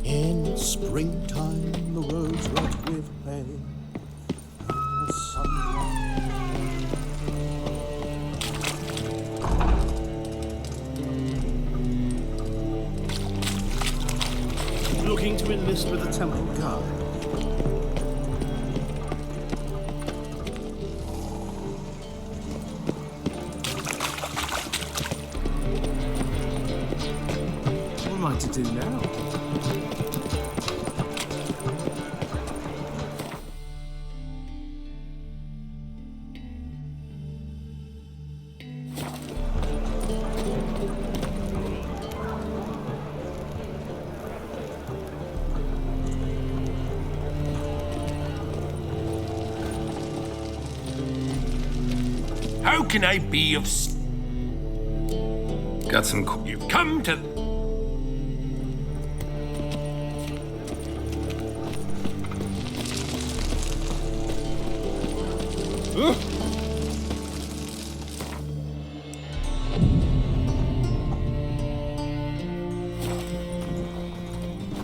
In springtime, the roads wet with hay. The sunlight. Looking to enlist with the Temple Guard. What am I to do now? How can I be of Got some You've come to...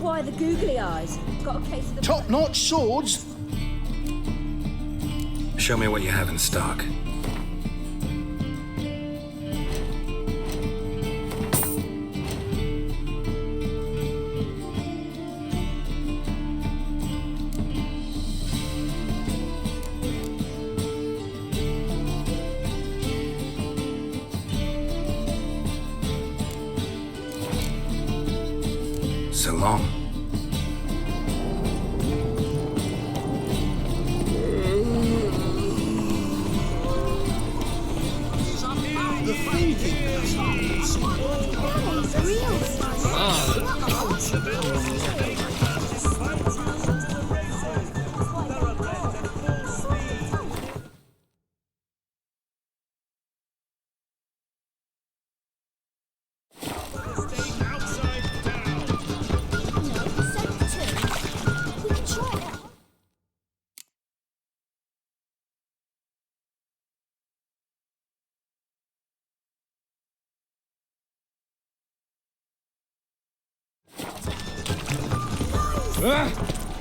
Why the googly eyes? Got a case of the... Top-notch swords? Show me what you have in stock. So long. The thinking.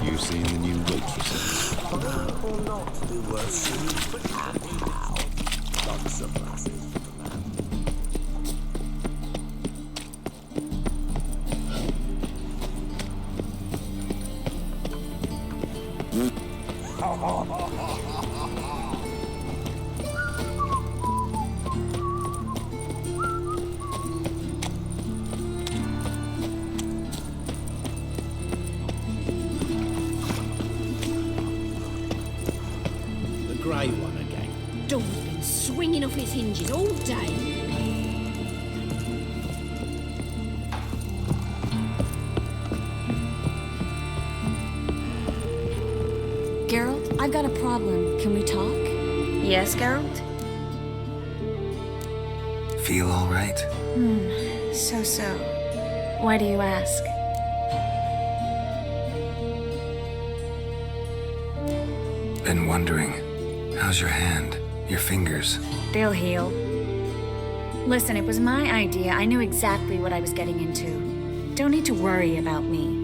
You've seen the new waitresses. Or not to be worth seeing, but anyhow. Lots of glasses for the man. The grey one again. Dog's been swinging off his hinges all day. Geralt, I've got a problem. Can we talk? Yes, Geralt? Feel all right? So. Why do you ask? Been wondering. How's your hand? Your fingers? They'll heal. Listen, it was my idea. I knew exactly what I was getting into. Don't need to worry about me.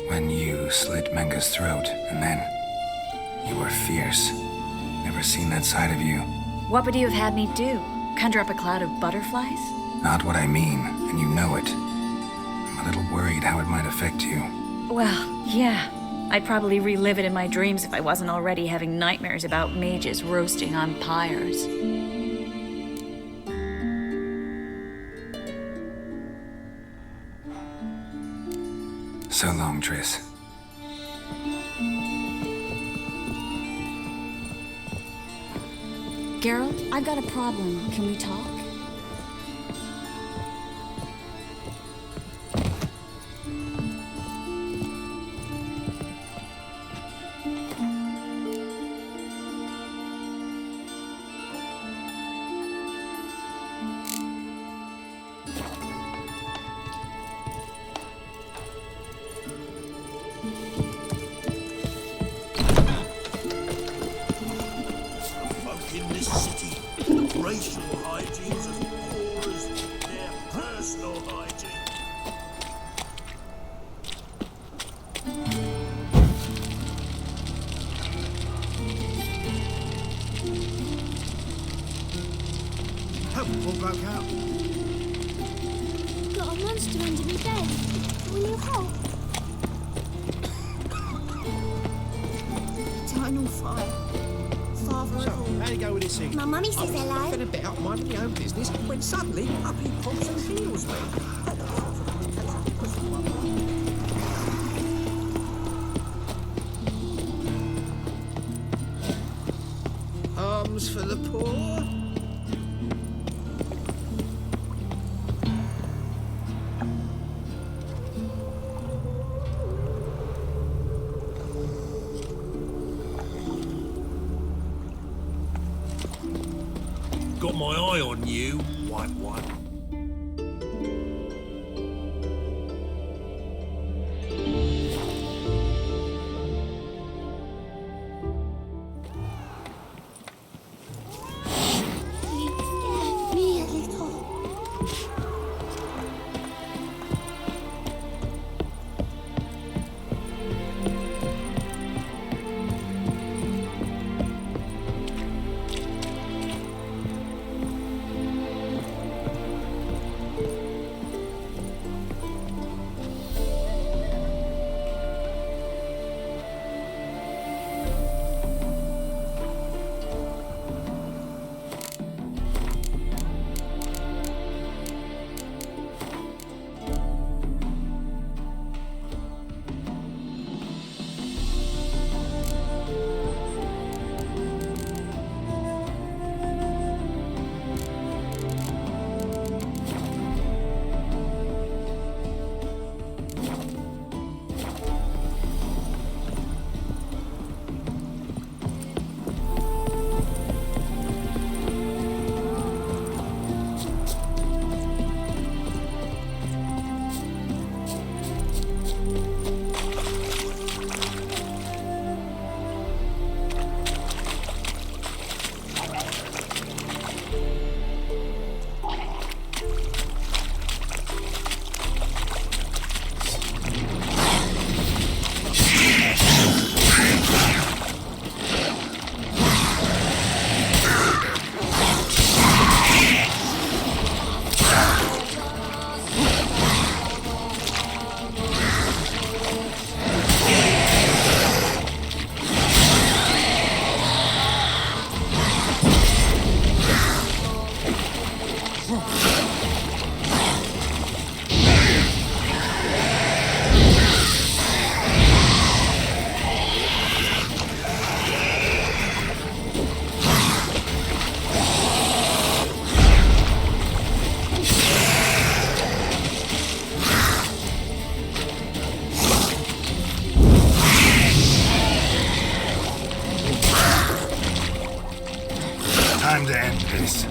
When you slit Menga's throat, and then you were fierce. Never seen that side of you. What would you have had me do? Conjure up a cloud of butterflies? Not what I mean, and you know it. I'm a little worried how it might affect you. Well, yeah. I'd probably relive it in my dreams if I wasn't already having nightmares about mages roasting on pyres. So long, Triss. Geralt, I've got a problem. Can we talk? Folk in this city, racial hygiene's as poor as hope all broke out. Got a monster under me bed. Will you help? Eternal fire. Father So, of all. how you go with this thing? My mummy says I was hello. laughing about minding my own business when suddenly up he pops and heals me. Arms for the poor. Got my eye on you, white one. You scared me a little. Time to end this.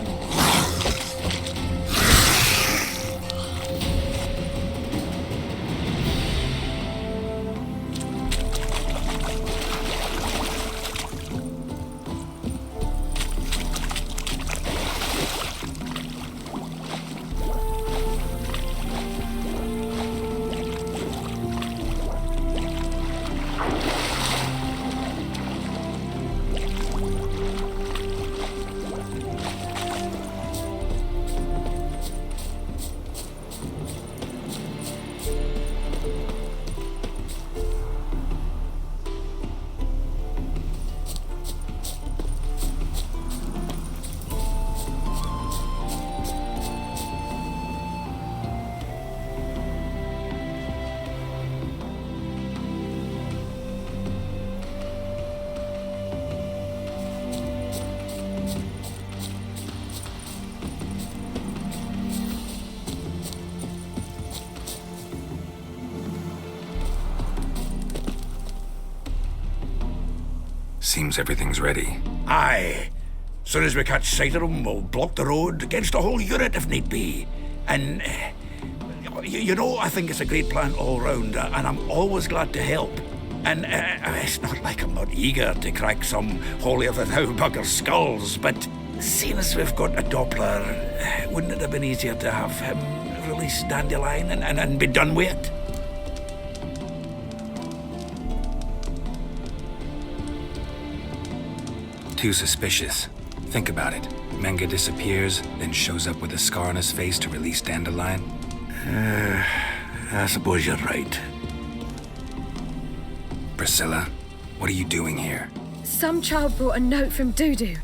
Seems everything's ready. Aye. Soon as we catch sight of them, we'll block the road against the whole unit if need be. And, you know, I think it's a great plan all round, and I'm always glad to help. And it's not like I'm not eager to crack some holier-than-thou bugger's skulls, but seeing as we've got a Doppler, wouldn't it have been easier to have him release Dandelion and be done with it? Too suspicious. Think about it. Menga disappears, then shows up with a scar on his face to release Dandelion. I suppose you're right. Priscilla, what are you doing here? Some child brought a note from Dudu.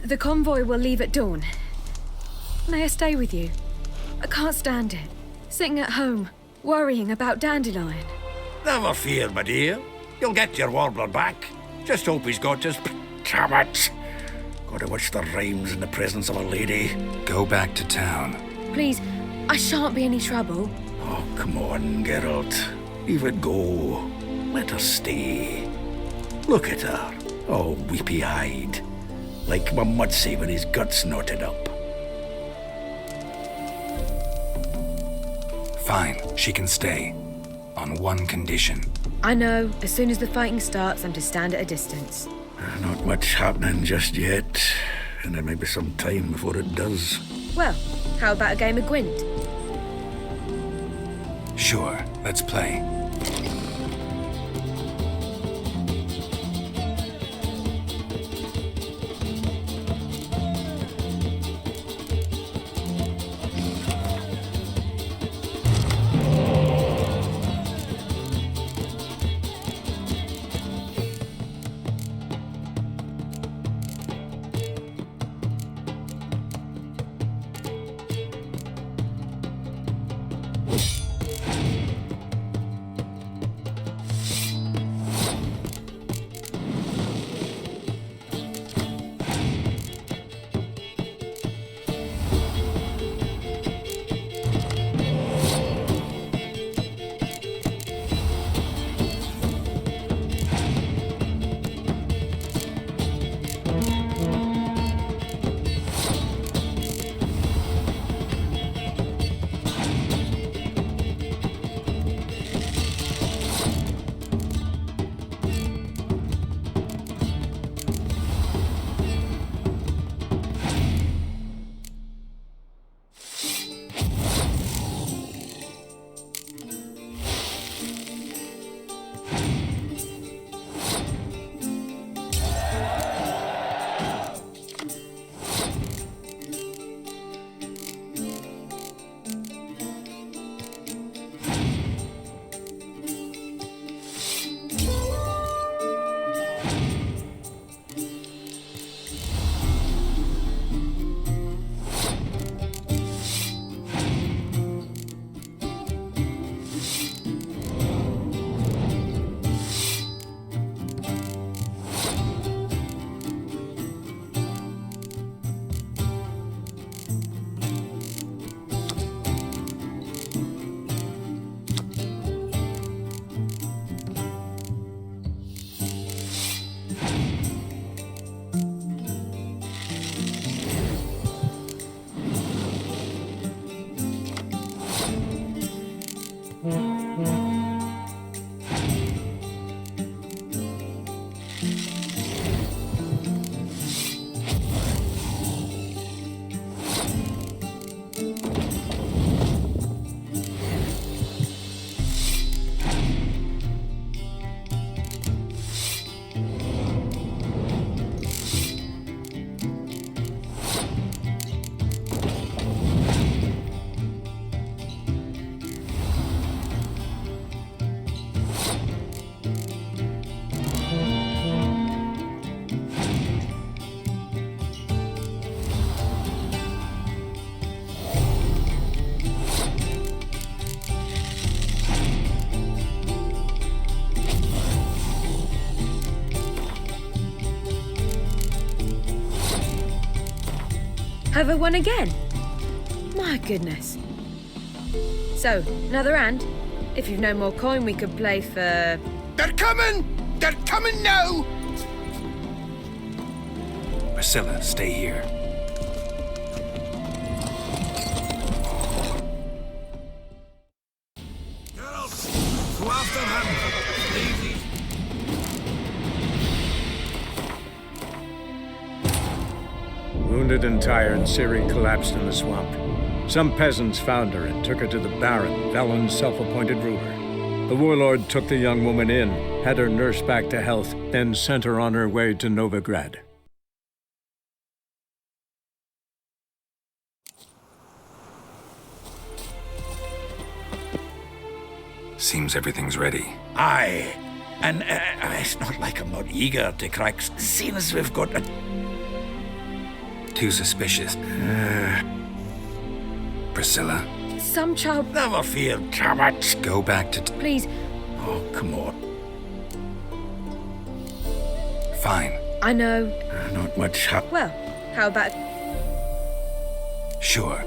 The convoy will leave at dawn. May I stay with you? I can't stand it. Sitting at home, worrying about Dandelion. Never fear, my dear. You'll get your warbler back. Just hope he's got his tablets. Gotta watch the rhymes in the presence of a lady. Go back to town. Please, I shan't be any trouble. Oh, come on, Geralt. Leave it go. Let her stay. Look at her, all weepy-eyed, like my mudsy with his guts knotted up. Fine, she can stay. On one condition. I know, as soon as the fighting starts, I'm to stand at a distance. Not much happening just yet, and there may be some time before it does. Well, how about a game of Gwent? Sure, let's play. Have I won again? My goodness. So, another hand? If you've no more coin, we could play for... They're coming! They're coming now! Priscilla, stay here. Geralt, go after them! Easy. Wounded and tired, Ciri collapsed in the swamp. Some peasants found her and took her to the Baron, Valen's self-appointed ruler. The warlord took the young woman in, had her nursed back to health, then sent her on her way to Novigrad. Seems everything's ready. Aye. And it's not like I'm not eager to crack, seeing as we've got a... Too suspicious. Priscilla, Some child. Never fear, damn it. go back to... Please, Oh, come on. Fine. I know. Not much Well, how about. Sure.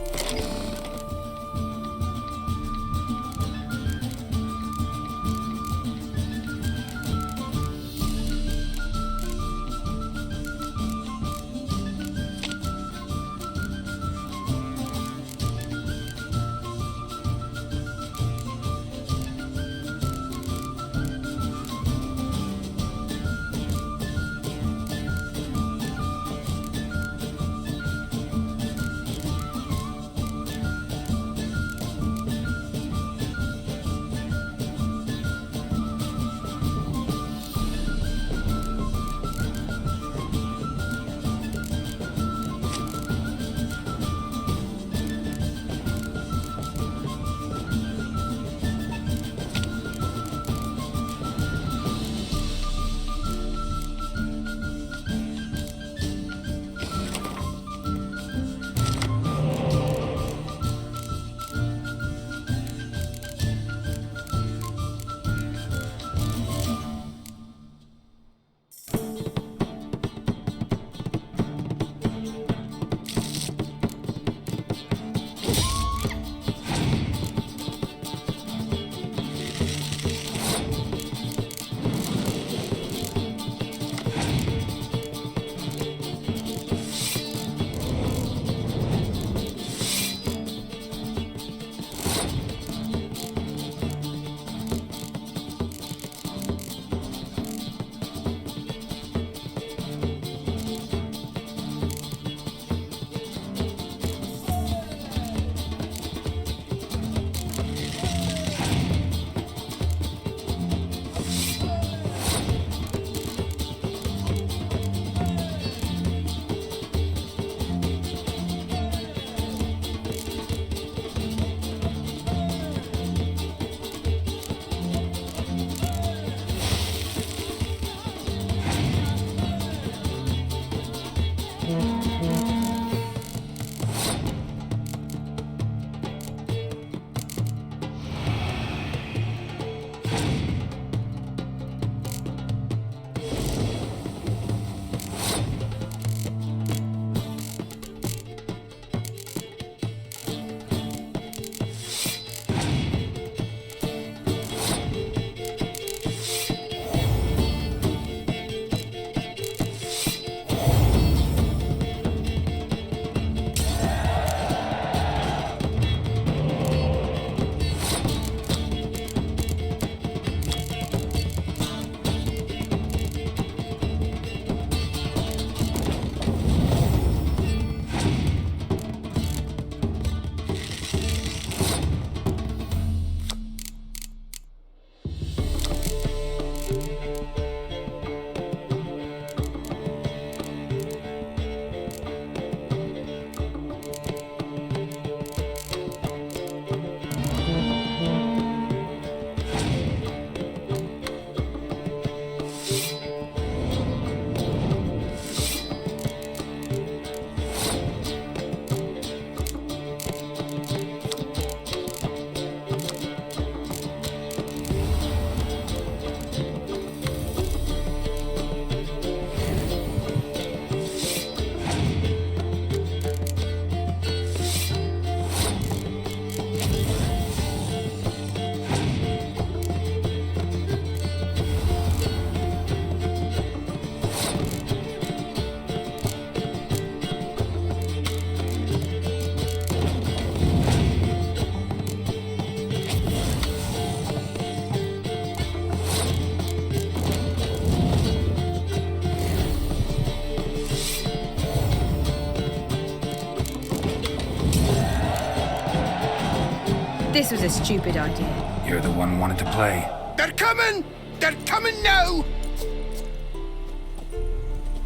This was a stupid idea. You're the one who wanted to play. They're coming! They're coming now!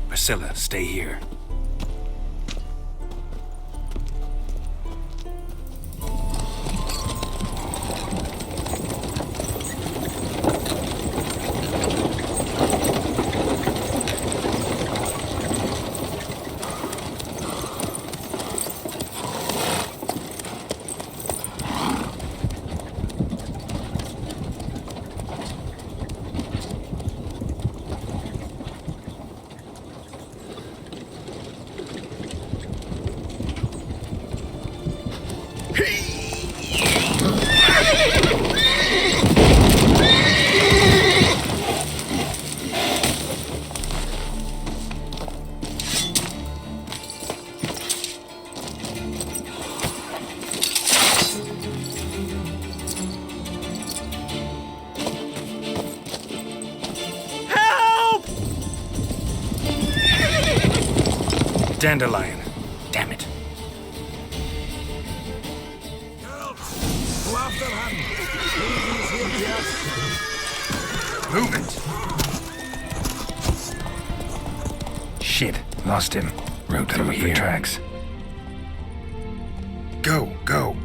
Priscilla, stay here. Dandelion. Damn it. Help! Go after him! Move it. Shit. Lost him. Road through here. Tracks. Go, go.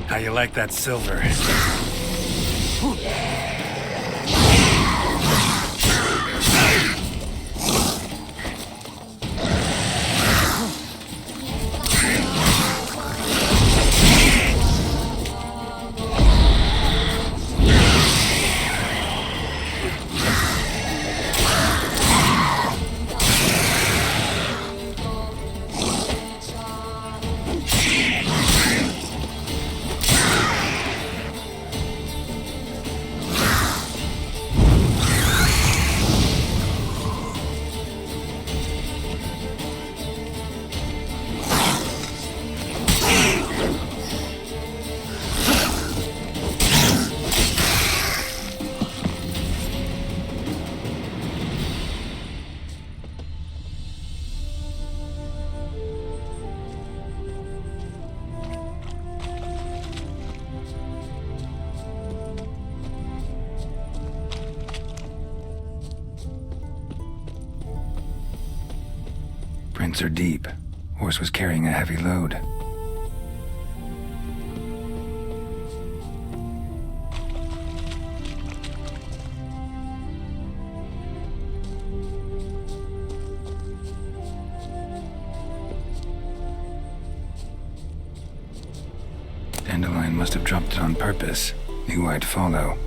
How you like that silver? Prints are deep. Horse was carrying a heavy load. Dandelion must have dropped it on purpose. Knew I'd follow.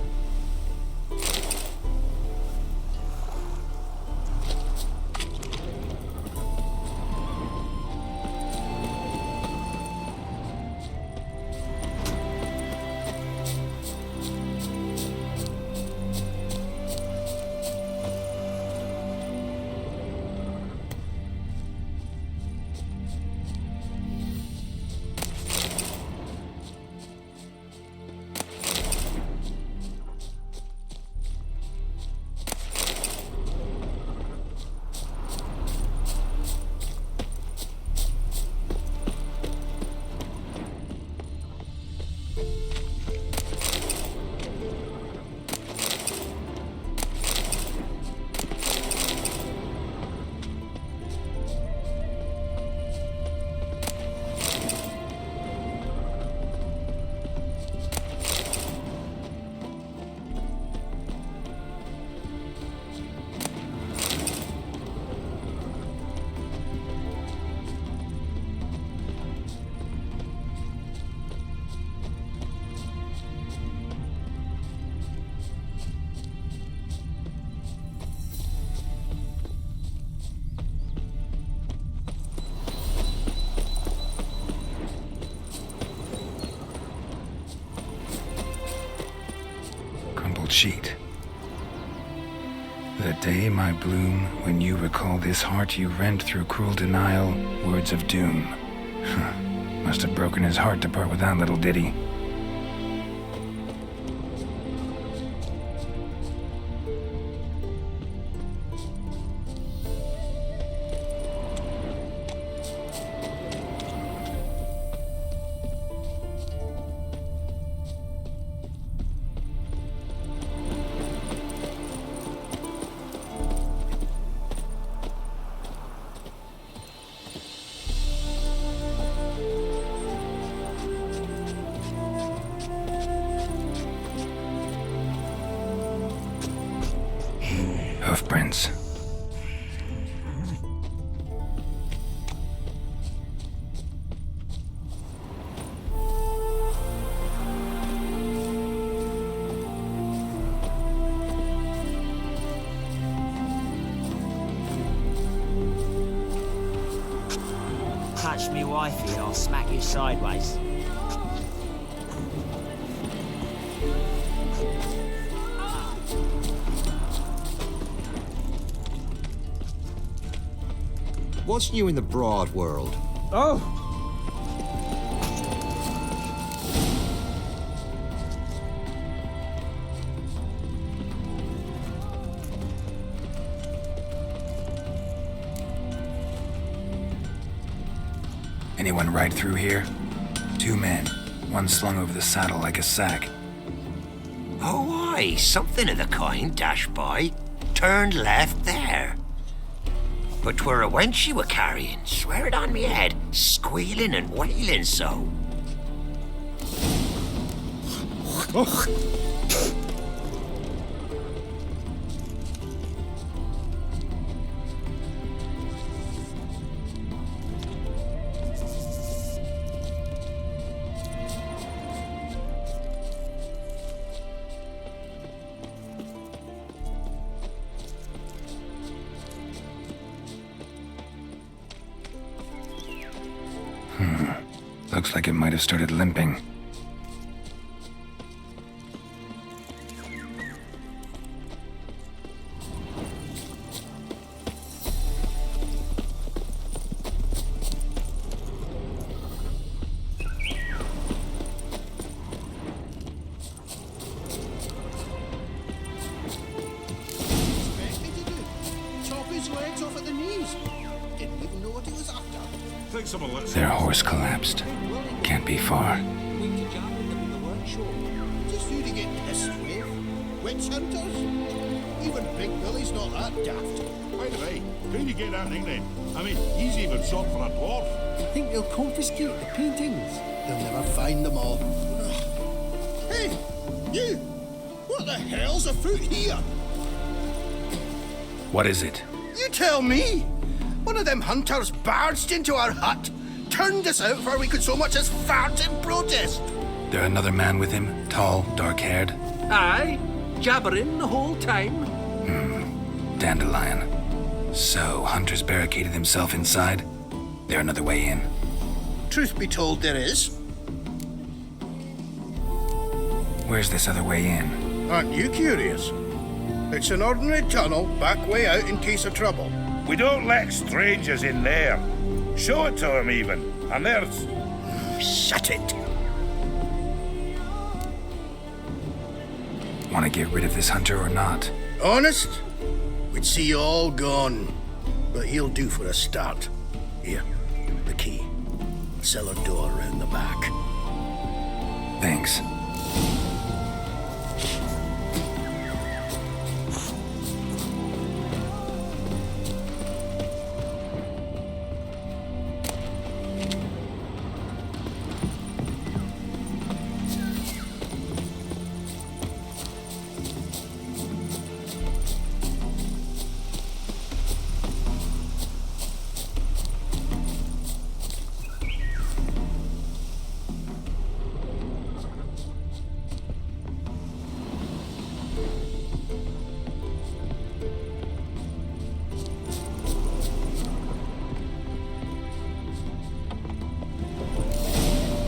Sheet. The day, my bloom, when you recall this heart you rent through cruel denial, words of doom. Must have broken his heart to part with that little ditty. Hoofprints. touch me wifey and I'll smack you sideways. What's new in the broad world? Oh! Anyone ride through here? 2 men, one slung over the saddle like a sack. Oh, aye, something of the kind dashed by. Turned left there. But 'twere a wench she were carrying, swear it on me head, squealing and wailing so. Looks like it might have started limping. Chop his legs off at the knees. Didn't even know what he was after. Their horse collapsed. Can't be far. Just who to get pissed with? Witch hunters? Even Big Billy's not that daft. By the way, how'd you get that nickname? I mean, he's even shot for a dwarf. You think they'll confiscate the paintings? They'll never find them all. Hey, you! What the hell's afoot here? What is it? You tell me! One of them hunters barged into our hut, turned us out before we could so much as fart in protest. There another man with him? Tall, dark-haired? Aye, jabbering the whole time. Dandelion. So, Hunter's barricaded himself inside? There another way in? Truth be told, there is. Where's this other way in? Aren't you curious? It's an ordinary tunnel, back way out in case of trouble. We don't let strangers in there. Show it to them even. And there's... Shut it! Want to get rid of this hunter or not? Honest? We'd see you all gone. But he'll do for a start. Here, the key. Cellar door round the back. Thanks.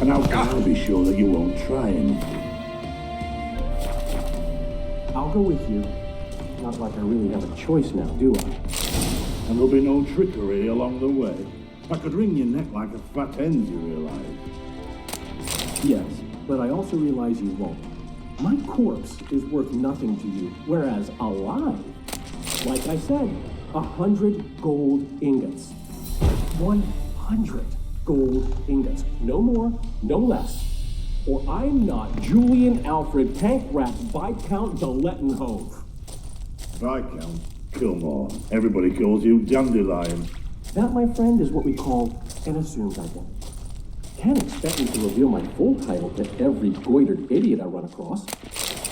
And how can I be sure that you won't try anything? I'll go with you. Not like I really have a choice now, do I? And there'll be no trickery along the way. I could wring your neck like a fat hen, you realize? Yes, but I also realize you won't. My corpse is worth nothing to you, whereas alive, like I said, 100 gold ingots. 100 gold ingots. No more, no less. Or I'm not Julian Alfred Tankrat Viscount de Lettenhove. Viscount Kilmore. Everybody calls you Dandelion. That, my friend, is what we call an assumed identity. Can't expect me to reveal my full title to every goitered idiot I run across.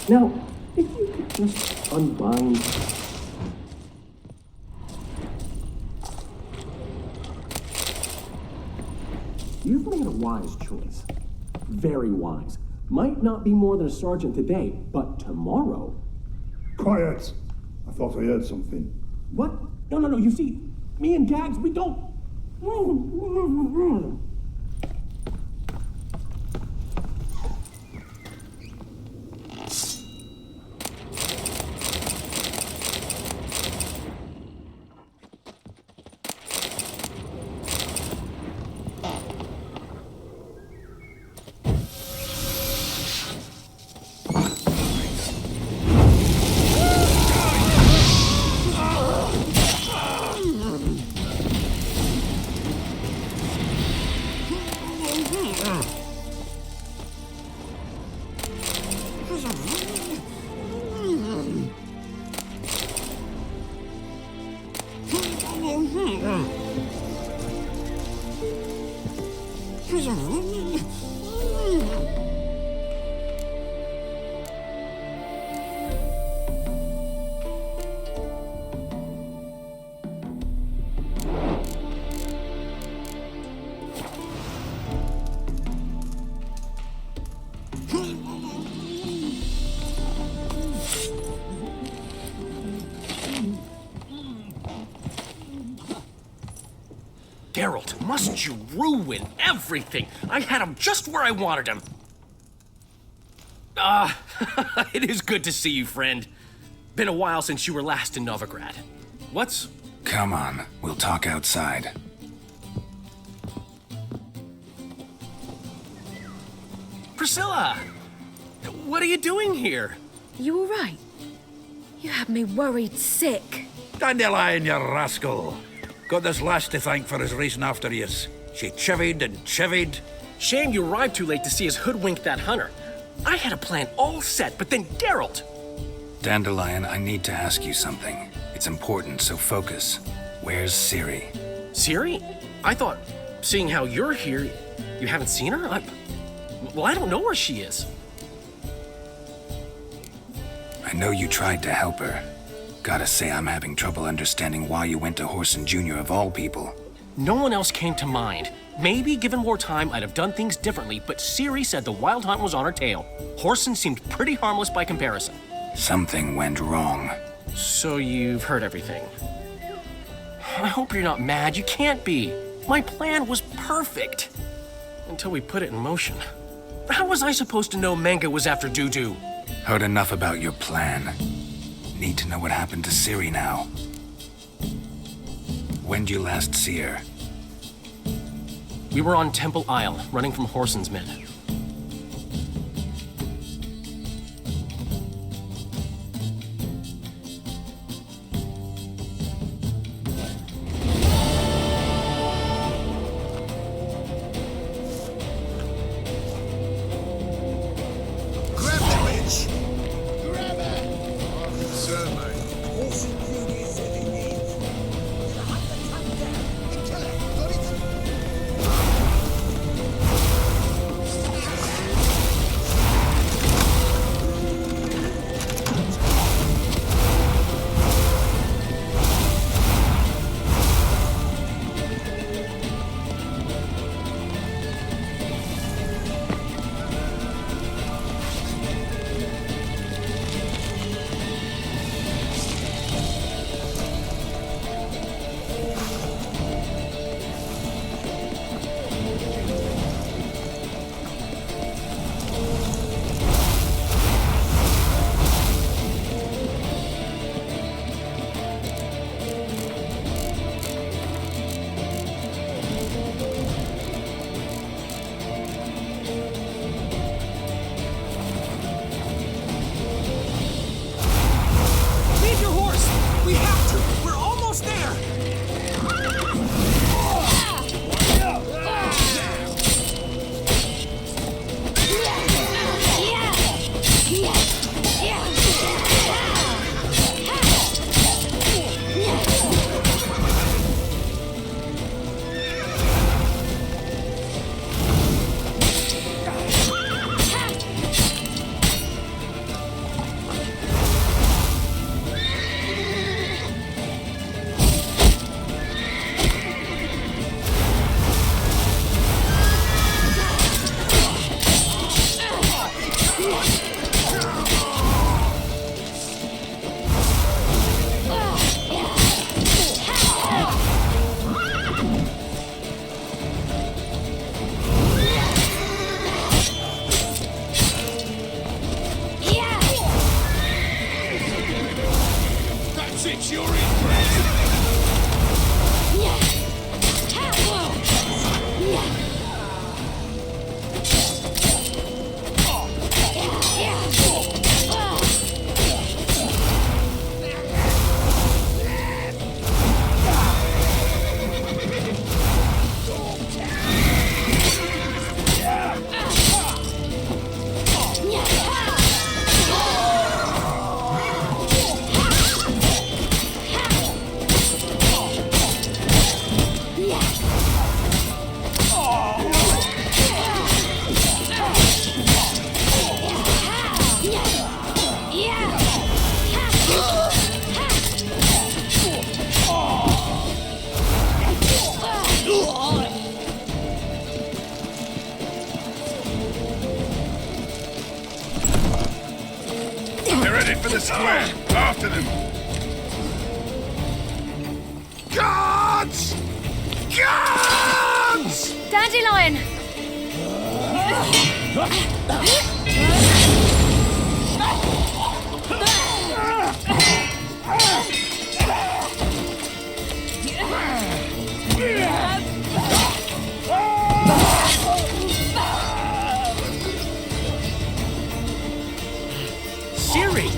Now, if you could just unbind... You've made a wise choice. Very wise. Might not be more than a sergeant today, but tomorrow... Quiet! I thought I heard something. What? No. You see, me and Gags, we don't... Geralt, must you ruin everything? I had him just where I wanted him. It is good to see you, friend. Been a while since you were last in Novigrad. What's... Come on, we'll talk outside. Priscilla! What are you doing here? You all right? You had me worried sick. Dandelion, you rascal. Got this lass to thank for his racing after yous. She chivied and chivied. Shame you arrived too late to see us hoodwink that hunter. I had a plan all set, but then Geralt... Dandelion, I need to ask you something. It's important, so focus. Where's Ciri? Ciri? I thought, seeing how you're here, you haven't seen her? Well, I don't know where she is. I know you tried to help her. Gotta say, I'm having trouble understanding why you went to Whoreson Jr. of all people. No one else came to mind. Maybe, given more time, I'd have done things differently, but Ciri said the Wild Hunt was on her tail. Whoreson seemed pretty harmless by comparison. Something went wrong. So you've heard everything. I hope you're not mad. You can't be. My plan was perfect. Until we put it in motion. How was I supposed to know Manga was after Dudu? Heard enough about your plan. Need to know what happened to Ciri now. When'd you last see her? We were on Temple Isle, running from Whoreson's men. They're headed for the square. After them. Gods! Gods! Dandelion! Siri!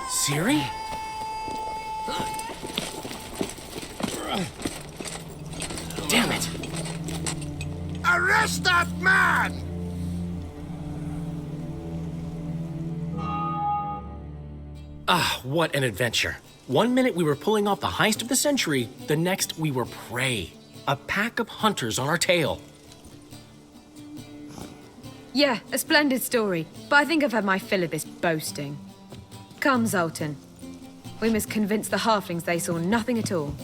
Siri? Damn it! Arrest that man! Ah, what an adventure. One minute we were pulling off the heist of the century, the next we were prey. A pack of hunters on our tail. Yeah, a splendid story, but I think I've had my fill of this boasting. Come, Zoltan. We must convince the halflings they saw nothing at all.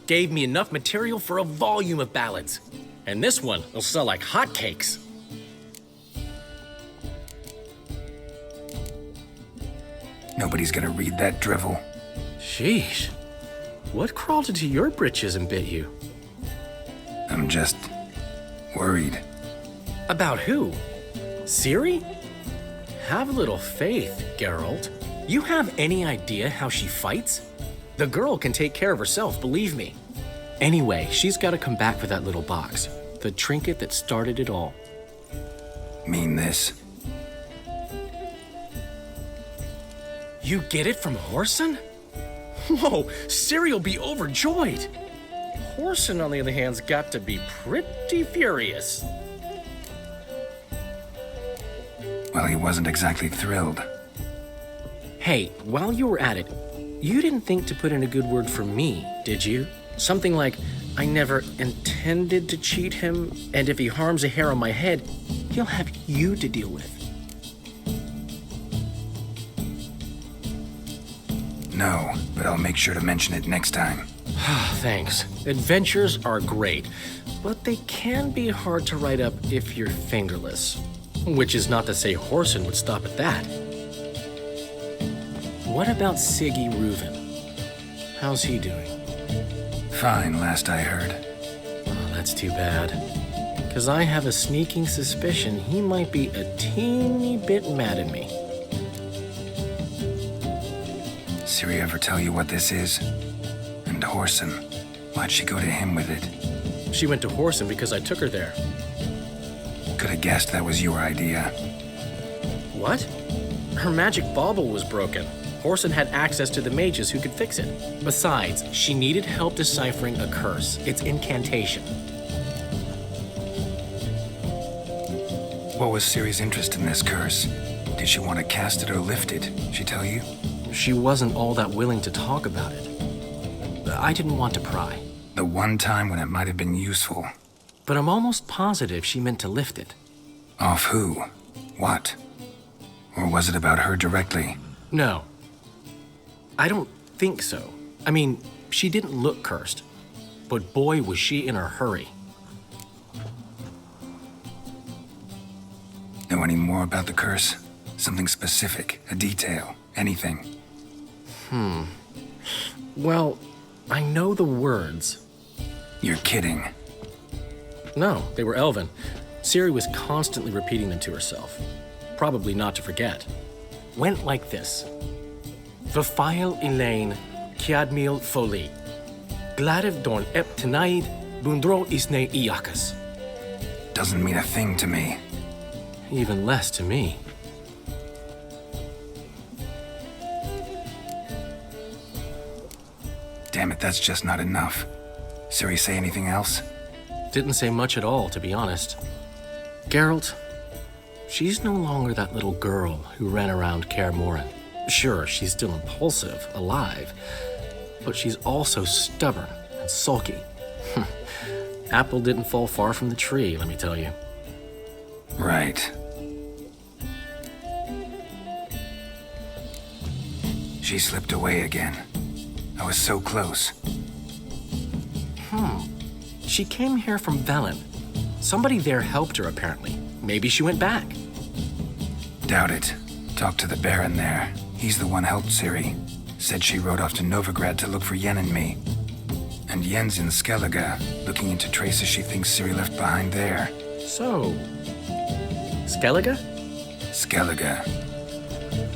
Gave me enough material for a volume of ballads. And this one will sell like hotcakes. Nobody's gonna read that drivel. Sheesh. What crawled into your britches and bit you? I'm just worried. About who? Siri? Have a little faith, Geralt. You have any idea how she fights? The girl can take care of herself, believe me. Anyway, she's got to come back for that little box. The trinket that started it all. Mean this? You get it from Whoreson? Whoa, Ciri'll be overjoyed. Whoreson, on the other hand's got to be pretty furious. Well, he wasn't exactly thrilled. Hey, while you were at it, you didn't think to put in a good word for me, did you? Something like, I never intended to cheat him, and if he harms a hair on my head, he'll have you to deal with. No, but I'll make sure to mention it next time. Thanks. Adventures are great, but they can be hard to write up if you're fingerless. Which is not to say Whoreson would stop at that. What about Siggy Reuven? How's he doing? Fine, last I heard. Oh, that's too bad. Because I have a sneaking suspicion he might be a teeny bit mad at me. Ciri ever tell you what this is? And Whoreson, why'd she go to him with it? She went to Whoreson because I took her there. Could have guessed that was your idea. What? Her magic bauble was broken. Whoreson had access to the mages who could fix it. Besides, she needed help deciphering a curse. It's incantation. What was Ciri's interest in this curse? Did she want to cast it or lift it? She tell you? She wasn't all that willing to talk about it. I didn't want to pry. The one time when it might have been useful. But I'm almost positive she meant to lift it. Off who? What? Or was it about her directly? No. I don't think so. I mean, she didn't look cursed. But boy, was she in a hurry. Know any more about the curse? Something specific, a detail, anything? Well, I know the words. You're kidding. No, they were Elven. Ciri was constantly repeating them to herself. Probably not to forget. Went like this. Vafile Elaine, Kiadmil Foli. Gladiv Dorn Ep Tenaid, Bundro Isne Iakas. Doesn't mean a thing to me. Even less to me. Damn it, that's just not enough. Ciri say anything else? Didn't say much at all, to be honest. Geralt, she's no longer that little girl who ran around Kaer Morhen. Sure, she's still impulsive, alive, but she's also stubborn and sulky. Apple didn't fall far from the tree, let me tell you. Right. She slipped away again. I was so close. She came here from Velen. Somebody there helped her, apparently. Maybe she went back. Doubt it. Talked to the Baron there. He's the one helped Ciri. Said she rode off to Novigrad to look for Yen and me. And Yen's in Skellige, looking into traces she thinks Ciri left behind there. So, Skellige? Skellige.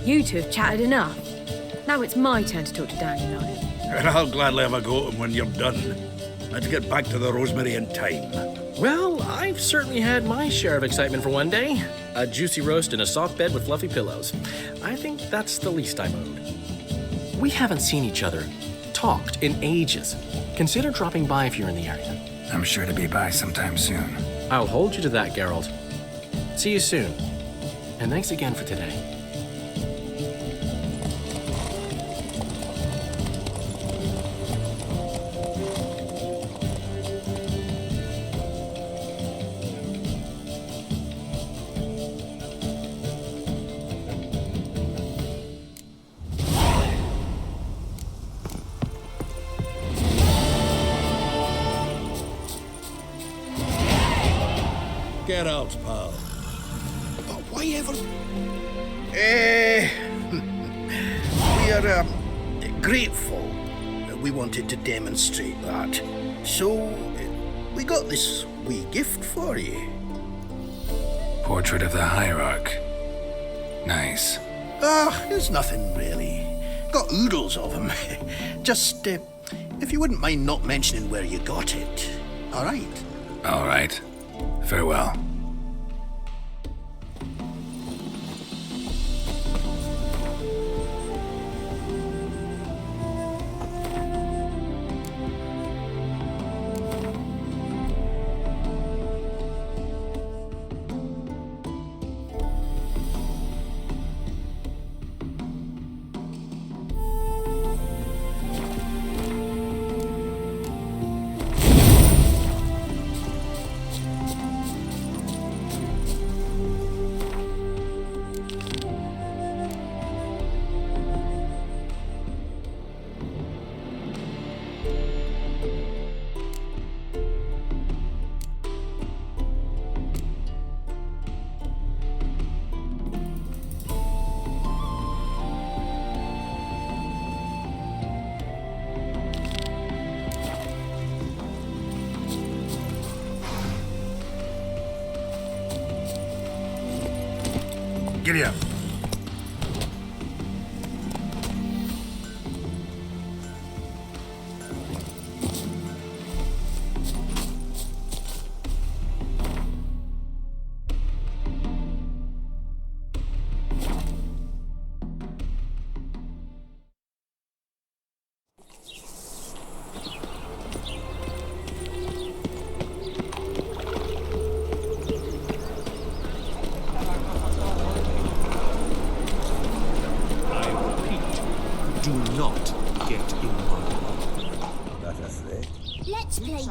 You two have chatted enough. Now it's my turn to talk to Dandelion. And I'll gladly have a go at him when you're done. Let's get back to the Rosemary in time. Well, I've certainly had my share of excitement for one day. A juicy roast in a soft bed with fluffy pillows. I think that's the least I'm owed. We haven't seen each other, talked in ages. Consider dropping by if you're in the area. I'm sure to be by sometime soon. I'll hold you to that, Geralt. See you soon. And thanks again for today. Get out, pal. But why ever? We are grateful that we wanted to demonstrate that. So, we got this wee gift for you. Portrait of the Hierarch. Nice. There's nothing really. Got oodles of him. Just, if you wouldn't mind not mentioning where you got it. All right? All right. Farewell. Giddy up.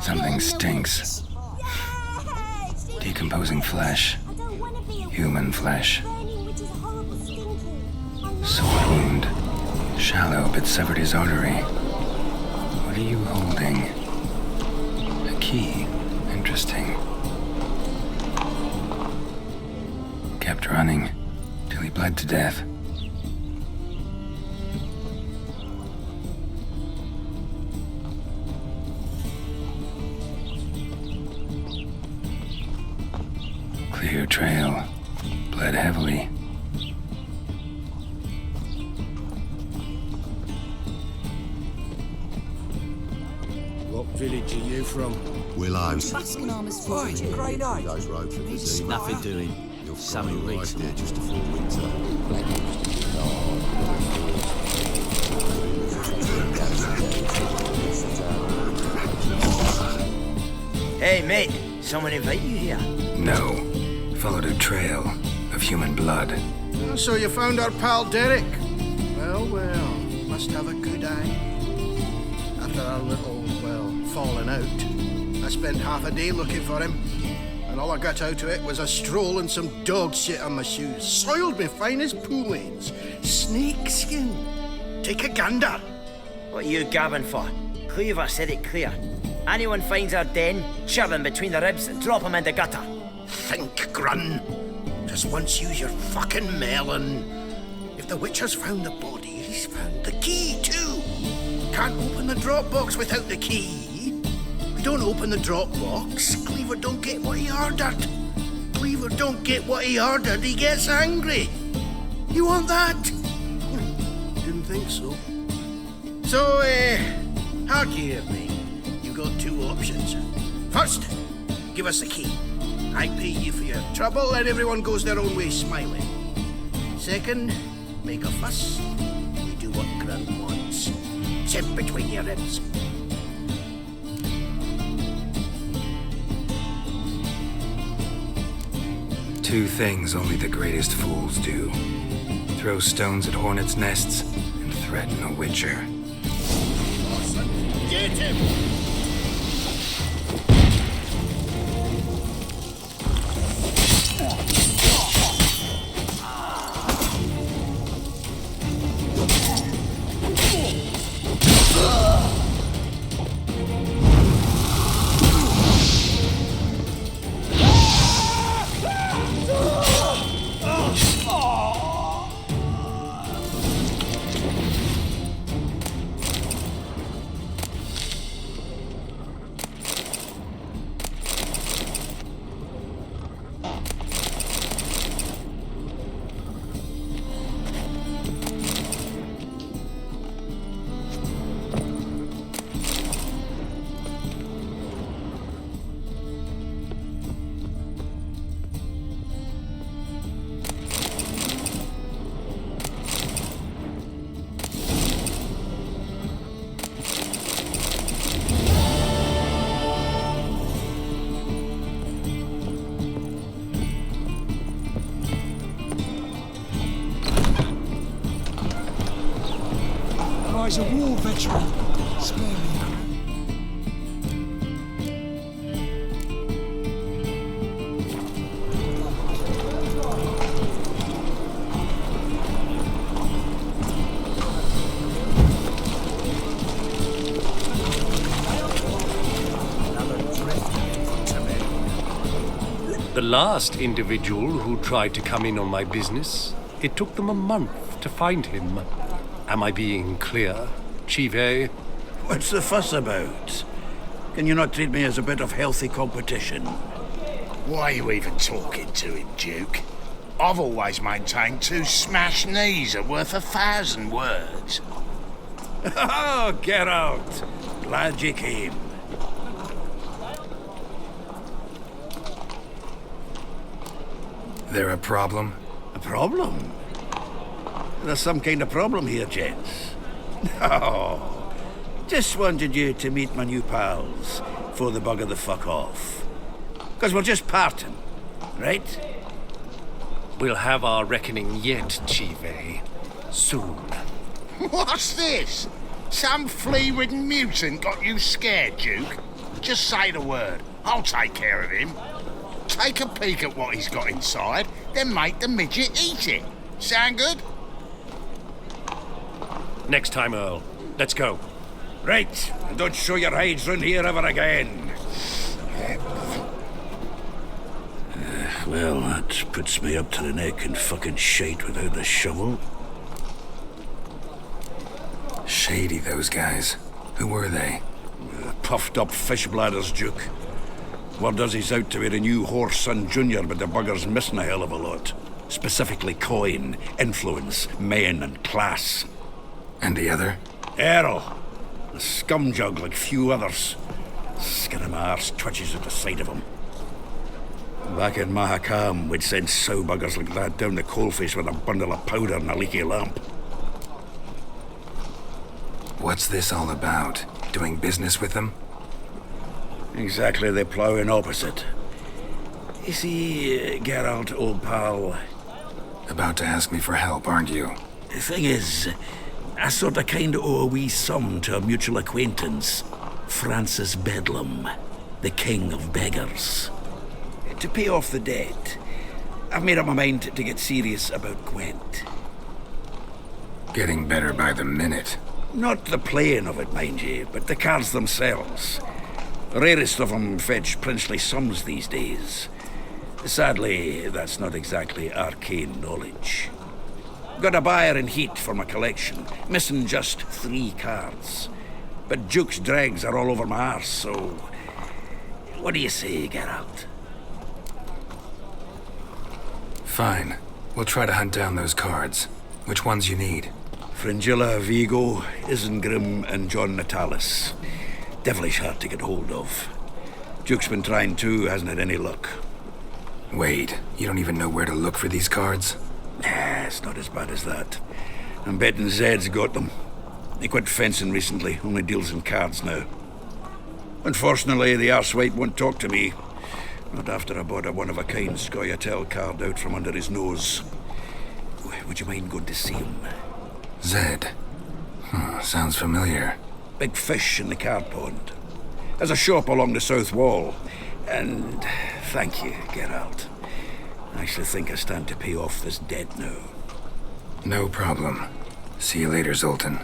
Something stinks. Decomposing flesh. Human flesh. Sword wound. Shallow but severed his artery. What are you holding? A key. Interesting. Kept running till he bled to death. Clear trail. Bled heavily. What village are you from? Willows. Baskin-Armour's Oi, great night. Those road trip to see Nothing doing. You'll Summer find weeks. there just before winter. Hey, mate. Someone invite you here? No. Followed a trail of human blood. So you found our pal Derek? Well, well, must have a good eye. After our little, well, falling out, I spent half a day looking for him. And all I got out of it was a stroll and some dog shit on my shoes. Soiled me fine as pool lanes. Snake skin. Take a gander. What are you gabbing for? Cleaver said it clear. Anyone finds our den, shove him between the ribs and drop him in the gutter. Think, Grun. Just once use your fucking melon. If the witch has found the body, he's found the key too. Can't open the drop box without the key. We don't open the drop box, Cleaver don't get what he ordered. Cleaver don't get what he ordered, he gets angry. You want that? Didn't think so. So, argue with me. You've got two options. First, give us the key. I pay you for your trouble and everyone goes their own way smiling. Second, make a fuss. We do what Grunt wants. Sit between your ribs. Two things only the greatest fools do. Throw stones at hornets' nests and threaten a witcher. Get him! He's a war veteran. Spare me. The last individual who tried to come in on my business, it took them a month to find him. Am I being clear, Chive? What's the fuss about? Can you not treat me as a bit of healthy competition? Why are you even talking to him, Duke? I've always maintained 2 smashed knees are worth 1,000 words. Oh, get out! Glad you came. There a problem? A problem? There's some kind of problem here, gents. No. Just wanted you to meet my new pals before they bugger the fuck off. Because we're just parting, right? We'll have our reckoning yet, Chive. Soon. What's this? Some flea-ridden mutant got you scared, Duke? Just say the word. I'll take care of him. Take a peek at what he's got inside, then make the midget eat it. Sound good? Next time, Earl. Let's go. Right, and don't show your hides round here ever again. Well, that puts me up to the neck in fucking shite without a shovel. Shady, those guys. Who were they? Puffed up fish bladders, Duke. Word does he's out to be the new Horse Son Jr., but the bugger's missing a hell of a lot. Specifically coin, influence, men, and class. And the other? Errol. A scumjug like few others. Skin of my arse twitches at the sight of him. Back in Mahakam, we'd send sow buggers like that down the coalface with a bundle of powder and a leaky lamp. What's this all about? Doing business with them? Exactly the ploughing opposite. You see, Geralt, old pal... About to ask me for help, aren't you? The thing is, I sort of kind of owe a wee sum to a mutual acquaintance. Francis Bedlam, the king of beggars. To pay off the debt, I've made up my mind to get serious about Gwent. Getting better by the minute. Not the playing of it, mind you, but the cards themselves. The rarest of them fetch princely sums these days. Sadly, that's not exactly arcane knowledge. Got a buyer in heat for my collection, missing just 3 cards. But Duke's dregs are all over my arse, so... What do you say, Geralt? Fine. We'll try to hunt down those cards. Which ones you need? Fringilla, Vigo, Isengrim, and John Natalis. Devilish hard to get hold of. Duke's been trying too, hasn't had any luck. Wait, you don't even know where to look for these cards? Nah, it's not as bad as that. I'm betting Zed's got them. He quit fencing recently, only deals in cards now. Unfortunately, the arsewipe won't talk to me. Not after I bought a one-of-a-kind Scoia'tael card out from under his nose. Would you mind going to see him? Zed. Sounds familiar. Big fish in the card pond. There's a shop along the south wall. And thank you, Geralt. I actually think I stand to pay off this debt now. No problem. See you later, Zoltan.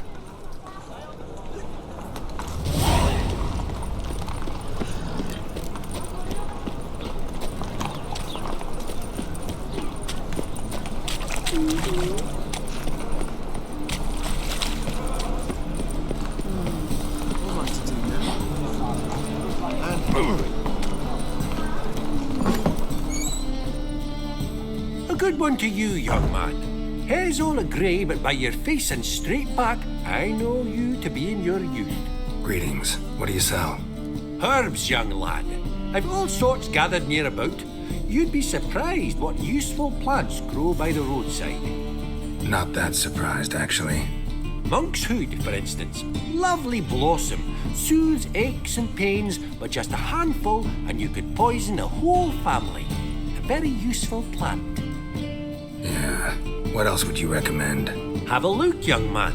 A good one to you, young man. Hair's all a grey, but by your face and straight back, I know you to be in your youth. Greetings. What do you sell? Herbs, young lad. I've all sorts gathered near about. You'd be surprised what useful plants grow by the roadside. Not that surprised, actually. Monk's hood, for instance. Lovely blossom. Soothes aches and pains, but just a handful and you could poison a whole family. A very useful plant. Yeah. What else would you recommend? Have a look, young man.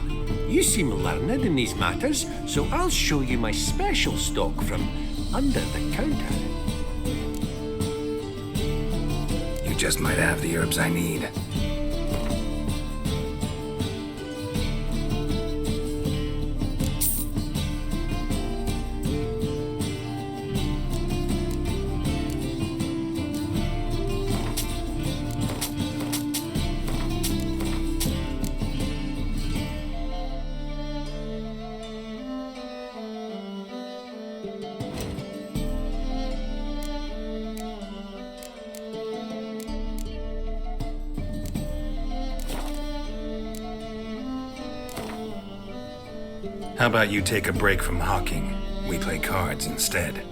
You seem learned in these matters, so I'll show you my special stock from under the counter. You just might have the herbs I need. How about you take a break from hawking? We play cards instead.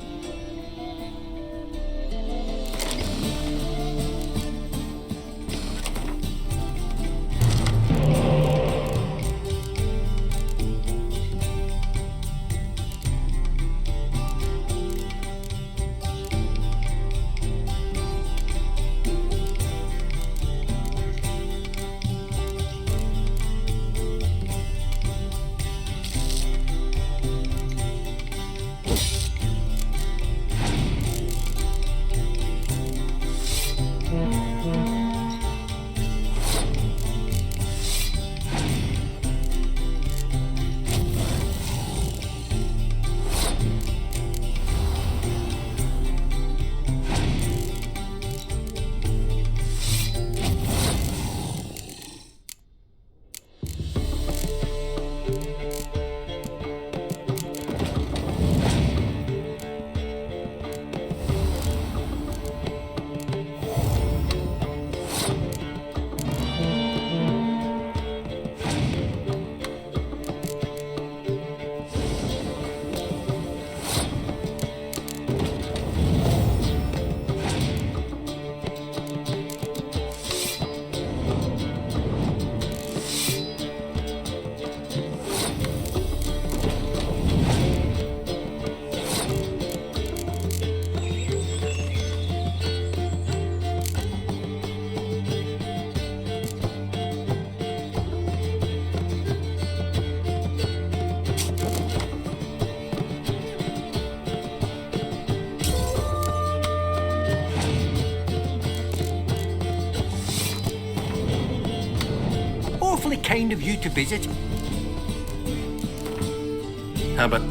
awfully kind of you to visit. How about...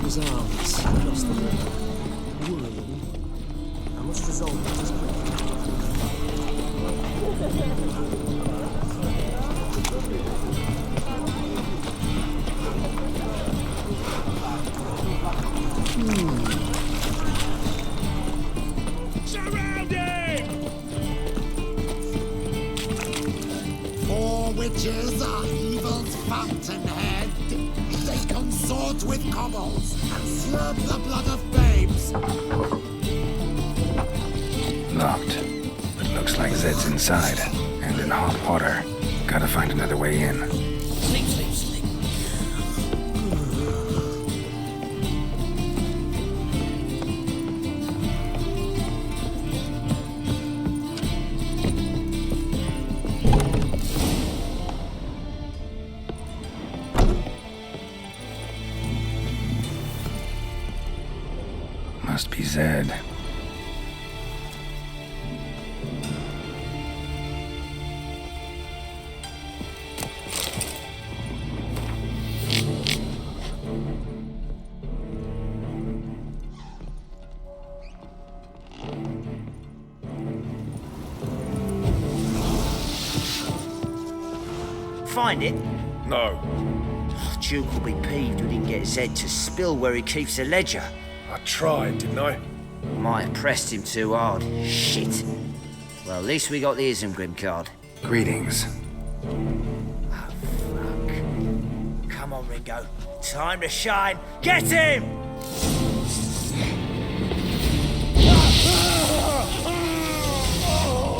his arms across the river, worrying. I must resolve it as quickly. Four witches are evil's fountainhead. They consort with kobolds and slurp the blood of babes. Locked. But looks like Zed's inside. And in hot water. Gotta find another way in. Sleep, sleep, sleep. Must be Zed. Find it? No. Oh, Duke will be peeved we didn't get Zed to spill where he keeps the ledger. I tried, didn't I? Might have pressed him too hard. Shit. Well, at least we got the Isengrim card. Greetings. Oh, fuck. Come on, Ringo. Time to shine. Get him!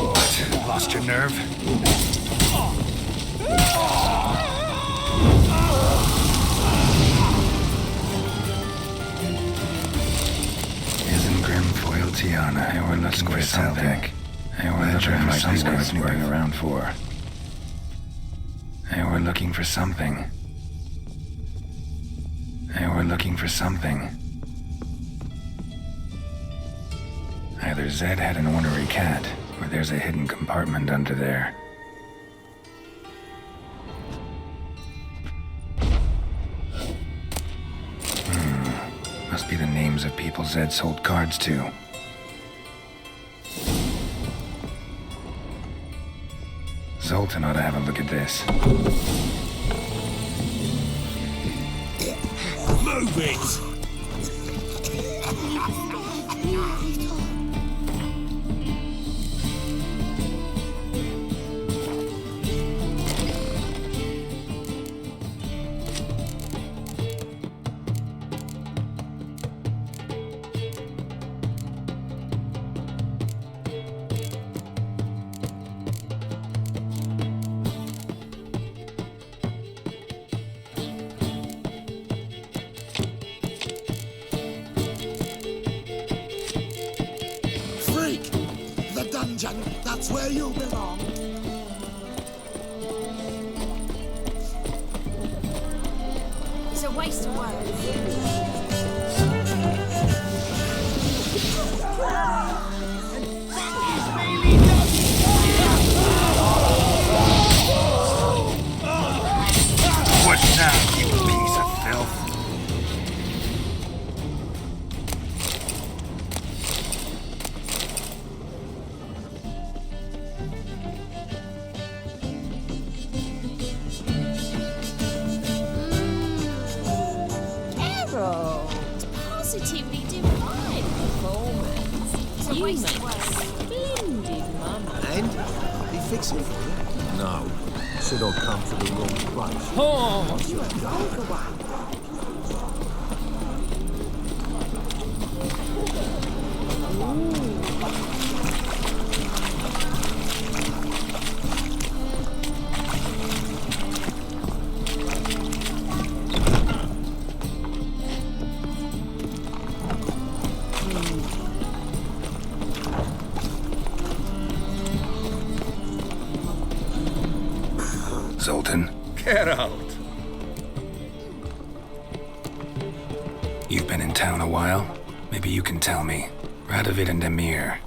What? Lost your nerve? Isengrim foil Tiana. They were looking for something. They were looking for something worth snooping around for. They were looking for something. They were looking for something. Either Zed had an ornery cat, or there's a hidden compartment under there. Must be the names of people Zed sold cards to. Zoltan ought to have a look at this. Move it! That's where you belong. It's a waste of words. What now, you piece of filth? Positively divine performance. It's a waste of words. Splendid, Mama. And? Be fixing for you? No. Said I'd come to the wrong place. Oh, you a vulgar one. Zoltan, Get out. you've been in town a while. Maybe you can tell me. Radovid and Emir,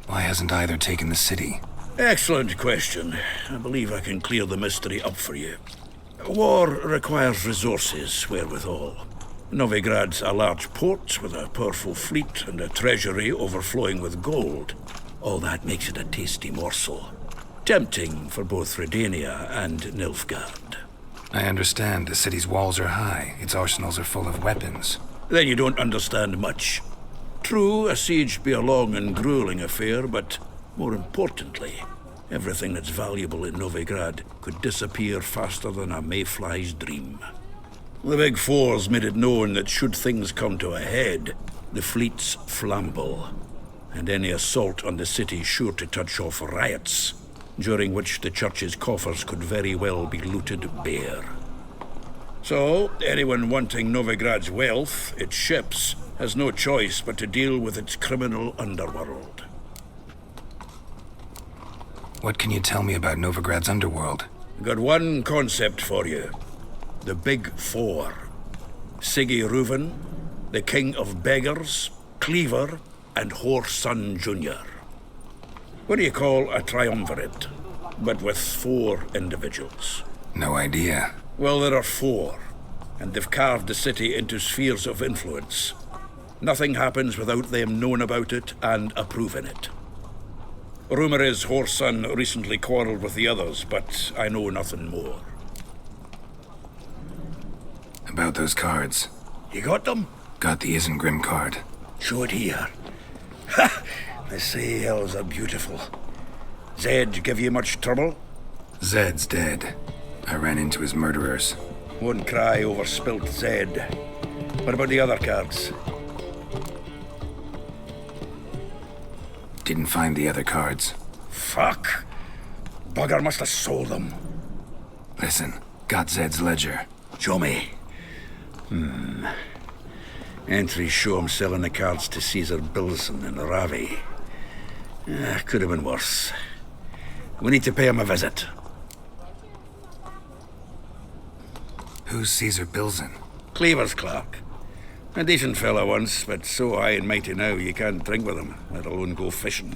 why hasn't either taken the city? Excellent question. I believe I can clear the mystery up for you. War requires resources, wherewithal. Novigrad's a large port with a powerful fleet and a treasury overflowing with gold. All that makes it a tasty morsel. Tempting for both Redania and Nilfgaard. I understand the city's walls are high, its arsenals are full of weapons. Then you don't understand much. True, a siege be a long and grueling affair, but more importantly, everything that's valuable in Novigrad could disappear faster than a mayfly's dream. The Big Four's made it known that should things come to a head, the fleet's flammable, and any assault on the city's sure to touch off riots, during which the church's coffers could very well be looted bare. So, anyone wanting Novigrad's wealth, its ships, has no choice but to deal with its criminal underworld. What can you tell me about Novigrad's underworld? Got one concept for you. The Big Four. Siggy Reuven, the King of Beggars, Cleaver, and Whoreson Jr. What do you call a triumvirate, but with 4 individuals? No idea. Well, there are 4, and they've carved the city into spheres of influence. Nothing happens without them knowing about it and approving it. Rumor is Whoreson recently quarreled with the others, but I know nothing more. About those cards. You got them? Got the Isengrim card. Show it here. Ha! The sea hills are beautiful. Zed give you much trouble? Zed's dead. I ran into his murderers. Won't cry over spilt Zed. What about the other cards? Didn't find the other cards. Fuck! Bugger must have sold them. Listen, got Zed's ledger. Show me. Entries show him selling the cards to Caesar Bilson and Ravi. Could have been worse. We need to pay him a visit. Who's Caesar Bilson? Cleaver's clerk. A decent fella once, but so high and mighty now you can't drink with him, let alone go fishing.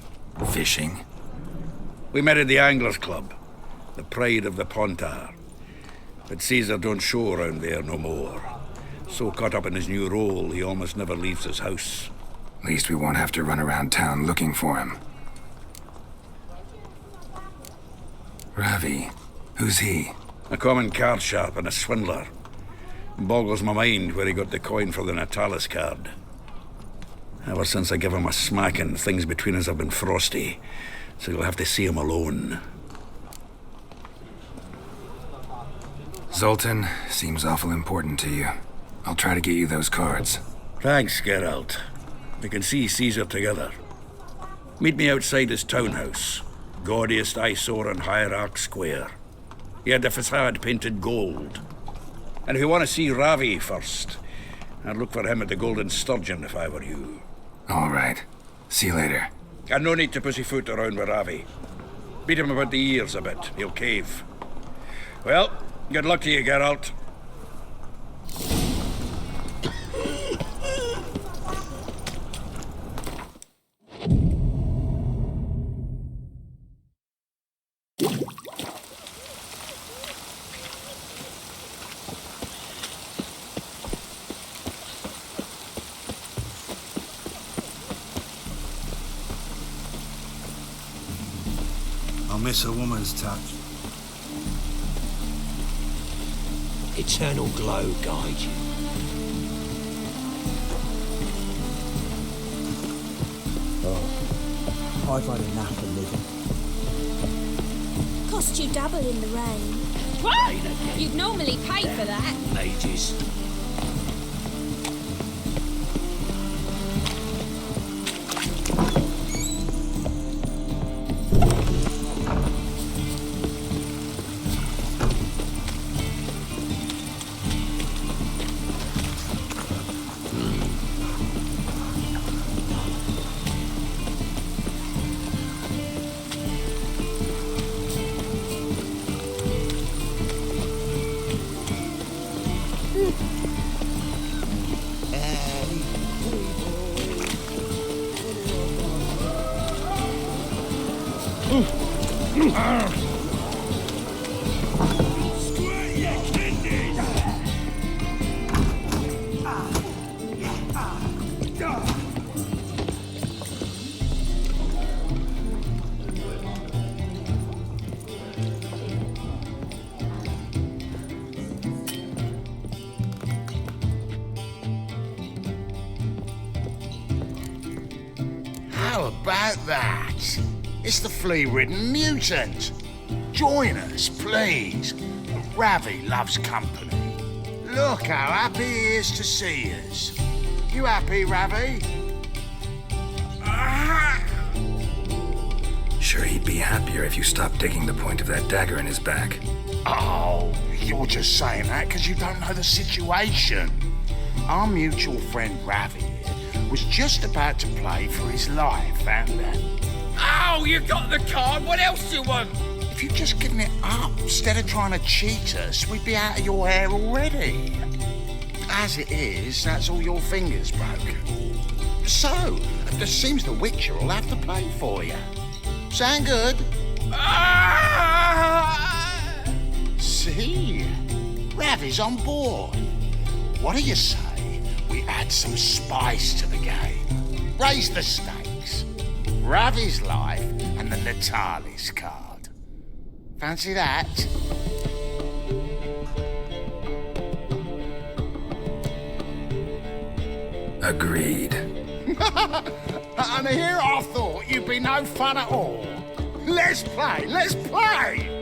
Fishing? We met at the Anglers Club, the pride of the Pontar. But Caesar don't show around there no more. So caught up in his new role, he almost never leaves his house. At least we won't have to run around town looking for him. Ravi, who's he? A common card sharp and a swindler. Boggles my mind where he got the coin for the Natalis card. Ever since I gave him a smacking, things between us have been frosty, so you'll have to see him alone. Zoltan seems awful important to you. I'll try to get you those cards. Thanks, Geralt. We can see Caesar together. Meet me outside his townhouse, gaudiest eyesore on Hierarch Square. He had the facade painted gold. And if you want to see Ravi first, I'd look for him at the Golden Sturgeon if I were you. All right. See you later. And no need to pussyfoot around with Ravi. Beat him about the ears a bit. He'll cave. Well, good luck to you, Geralt. I'll miss a woman's touch. Eternal glow guide you. Oh, I've had enough of living. Cost you double in the rain. What? You'd normally pay for that. Ages. How about that? It's the flea-ridden mutant. Join us, please. Ravi loves company. Look how happy he is to see us. You happy, Ravi? Sure, he'd be happier if you stopped digging the point of that dagger in his back. Oh, you're just saying that because you don't know the situation. Our mutual friend Ravi was just about to play for his life, and Oh, you got the card. What else do you want? if you'd just given it up instead of trying to cheat us, we'd be out of your hair already. As it is, that's all your fingers broke. So, it seems the Witcher will have to play for you. Sound good? See? Ravi's on board. What do you say we add some spice to the game? Raise the stakes. Ravi's life and the Natalis card. Fancy that? Agreed. And here I thought you'd be no fun at all. Let's play, let's play!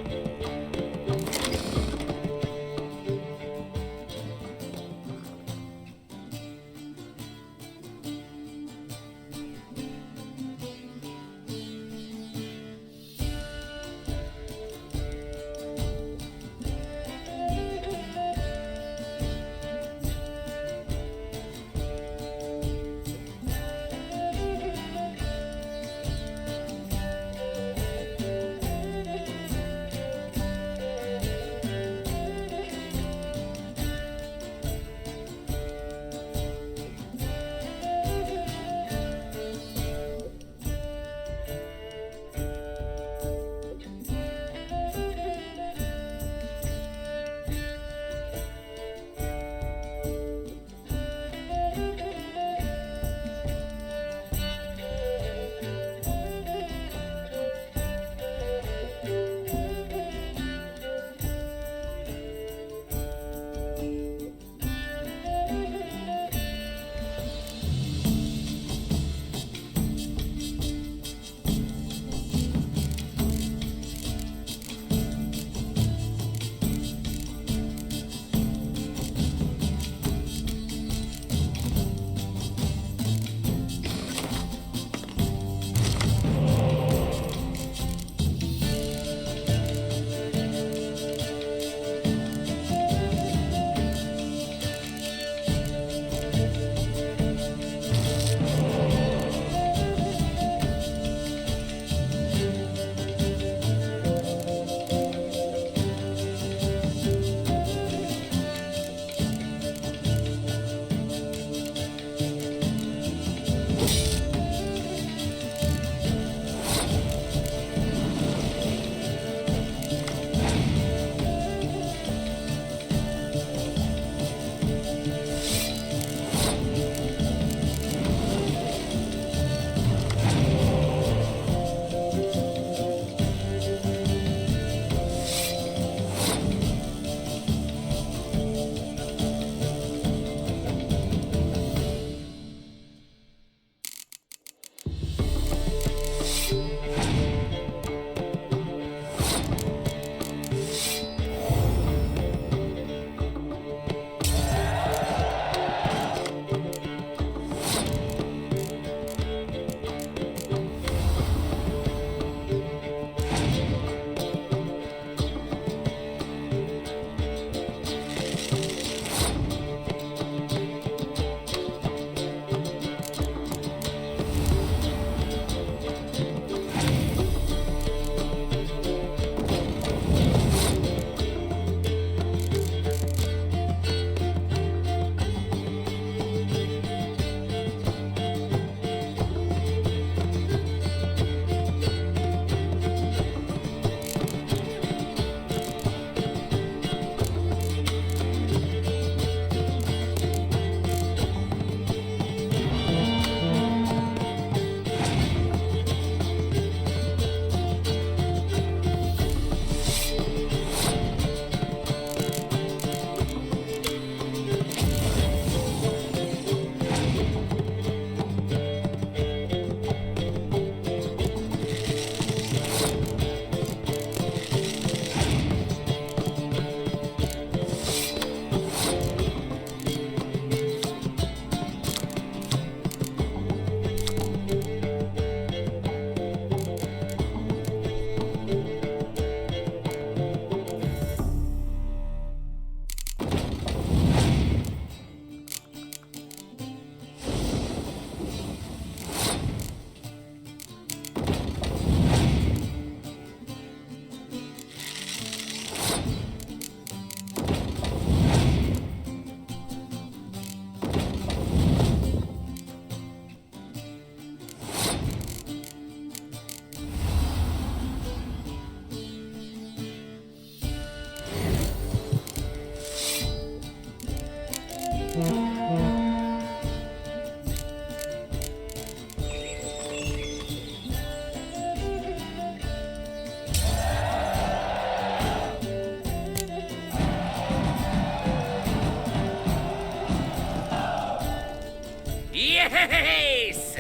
Yes!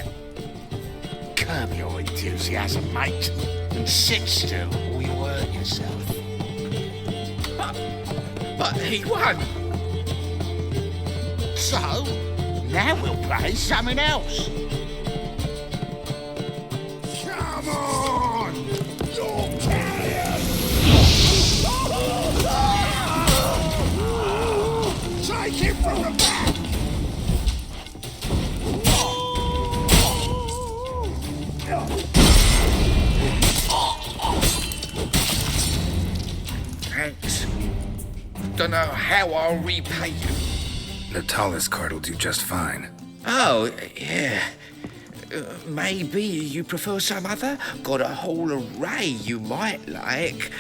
Curb your enthusiasm, mate, and sit still or you'll hurt yourself. But he won. So, now we'll play something else. Come on! You're carried! Take him from the back! Thanks. Don't know how I'll repay you. Natalis card will do just fine. Oh, yeah. Maybe you prefer some other? Got a whole array you might like.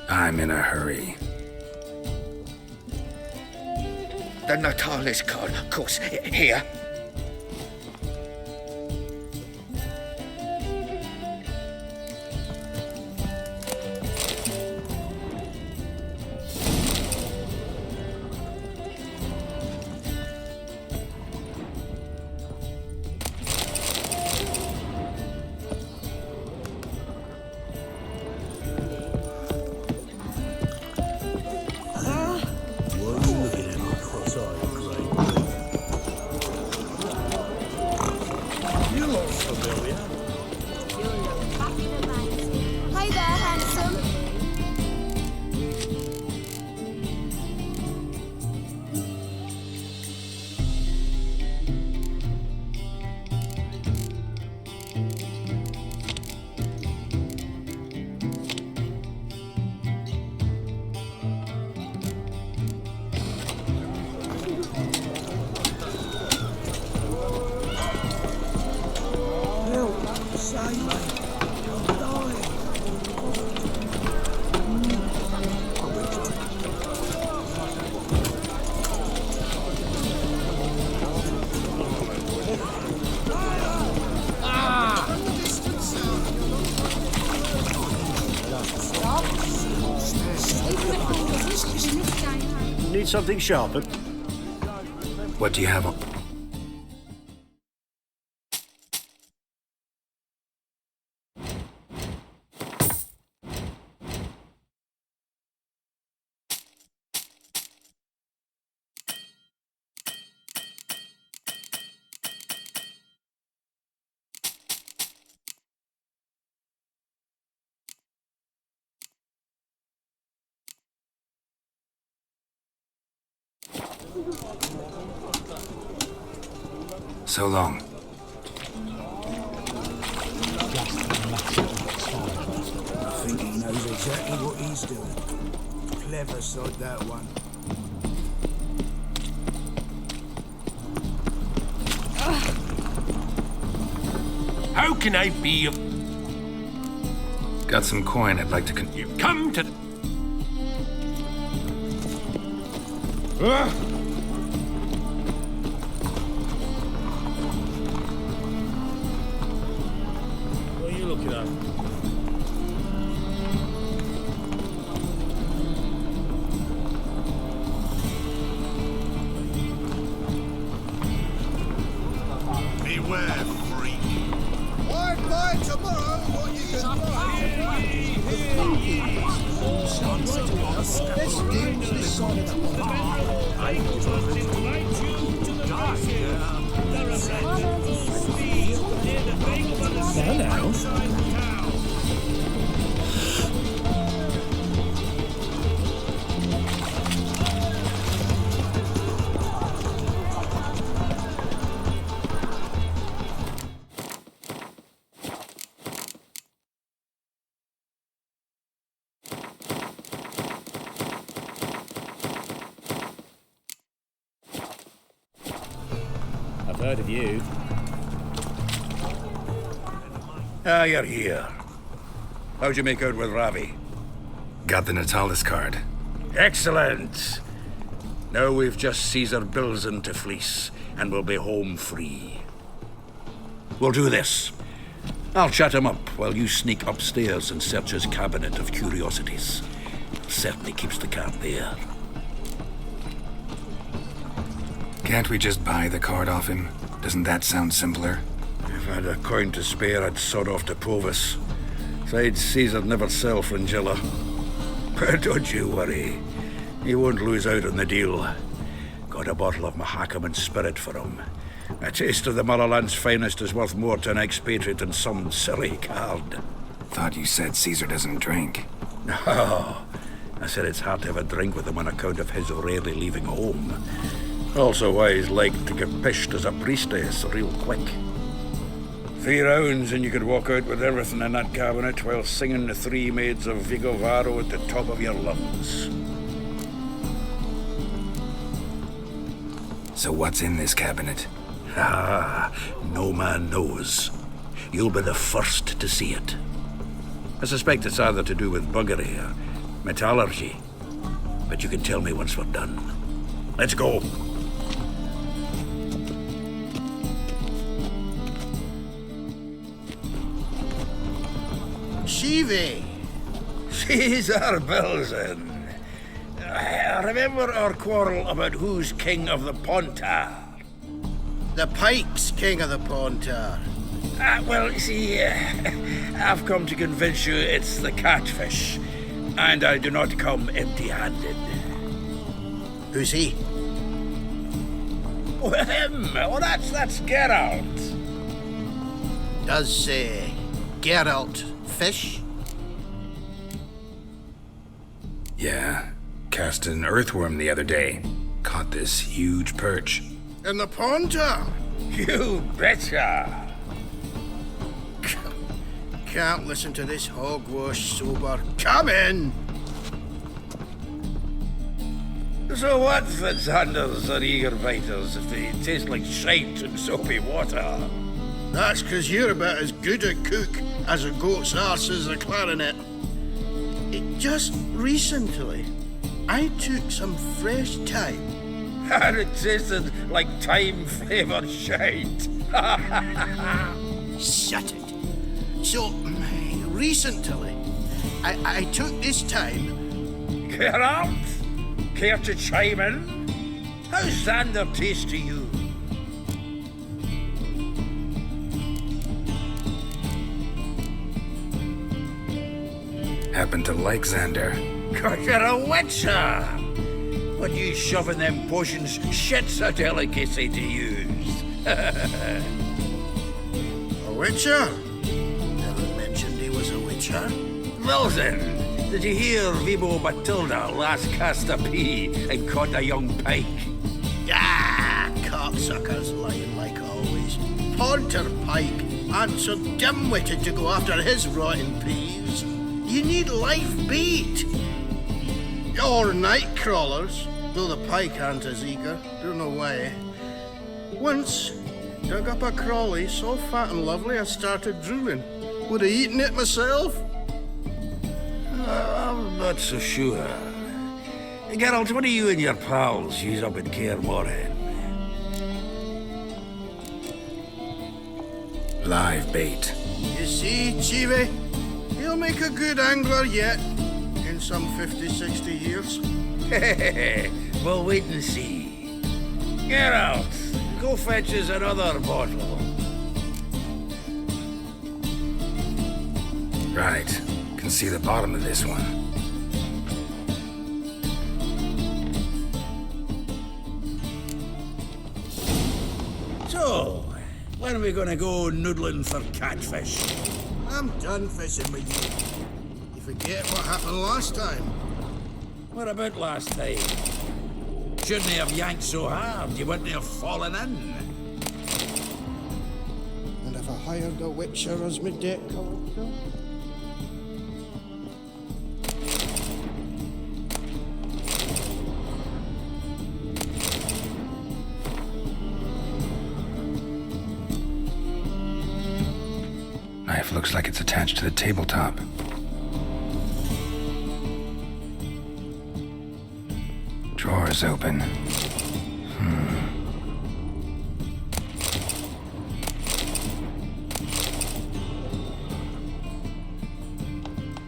I'm in a hurry. The Natalis card, of course. Here. Hey there, handsome. Need something sharpened? What do you have on? So long. I think he knows exactly what he's doing. Clever sod, that one. How can I be of... Got some coin I'd like to You've come to... What are you looking at? Beware, freak. I'd buy tomorrow what you can buy. This game's this side of the bar. I must invite you to the races. There are friends speed near the bank of the sea outside town. I've heard of you. Ah, you're here. How'd you make out with Ravi? Got the Natalis card. Excellent. Now we've just Caesar Bilzen to fleece, and we'll be home free. We'll do this. I'll chat him up while you sneak upstairs and search his cabinet of curiosities. Certainly keeps the cat there. Can't we just buy the card off him? Doesn't that sound simpler? If I had a coin to spare, I'd sod off to Povis. Besides, Caesar'd never sell Fringilla. But don't you worry. He won't lose out on the deal. Got a bottle of Mahakaman spirit for him. A taste of the motherland's finest is worth more to an expatriate than some silly card. Thought you said Caesar doesn't drink. No. I said it's hard to have a drink with him on account of his rarely leaving home. Also why he's like to get pished as a priestess real quick. 3 rounds and you could walk out with everything in that cabinet while singing the 3 Maids of Vigovaro at the top of your lungs. So what's in this cabinet? Ah, no man knows. You'll be the first to see it. I suspect it's either to do with buggery or metallurgy. But you can tell me once we're done. Let's go. Shivi! Caesar Belzen. Remember our quarrel about who's king of the Pontar? The Pike's king of the Pontar. Well, see, I've come to convince you it's the catfish. And I do not come empty-handed. Who's he? Well, him. Oh, that's Geralt. Does, Geralt fish? Yeah. Cast an earthworm the other day. Caught this huge perch. In the Pontar? You betcha. Can't listen to this hogwash sober. Come in! So what, Fitzhanders and eager biters, if they taste like shite and soapy water? That's 'cause you're about as good a cook as a goat's arse is a clarinet. Just recently, I took some fresh thyme. And it tasted like thyme-flavoured shite. Shut it. So, recently, I took this thyme. Geralt? Care to chime in? How's Xander taste to you? Happen to like Xander. 'Cause you're a witcher! When you shoving them potions, shit's a delicacy to use. A witcher? Never mentioned he was a witcher. Well then, did you hear Vibo Matilda last cast a pea and caught a young pike? Ah, cocksuckers lying like always. Pontar Pike aren't so dim-witted to go after his rotten peas. You need life bait. Or night crawlers, though the pike aren't as eager. Don't know why. Once, dug up a crawly so fat and lovely I started drooling. Would have eaten it myself. I'm not so sure. Geralt, what do you and your pals use up in Kaer Morhen? Live bait. You see, Chive, he'll make a good angler yet. In some 50, 60 years. We'll wait and see. Geralt, go fetch us another bottle. Right. Can see the bottom of this one. So, when are we gonna go noodling for catfish? I'm done fishing with you. You forget what happened last time. What about last time? Shouldn't have yanked so hard. You wouldn't have fallen in. And if I hired a witcher as my debt collector? Knife looks like it's attached to the tabletop. Drawer's open.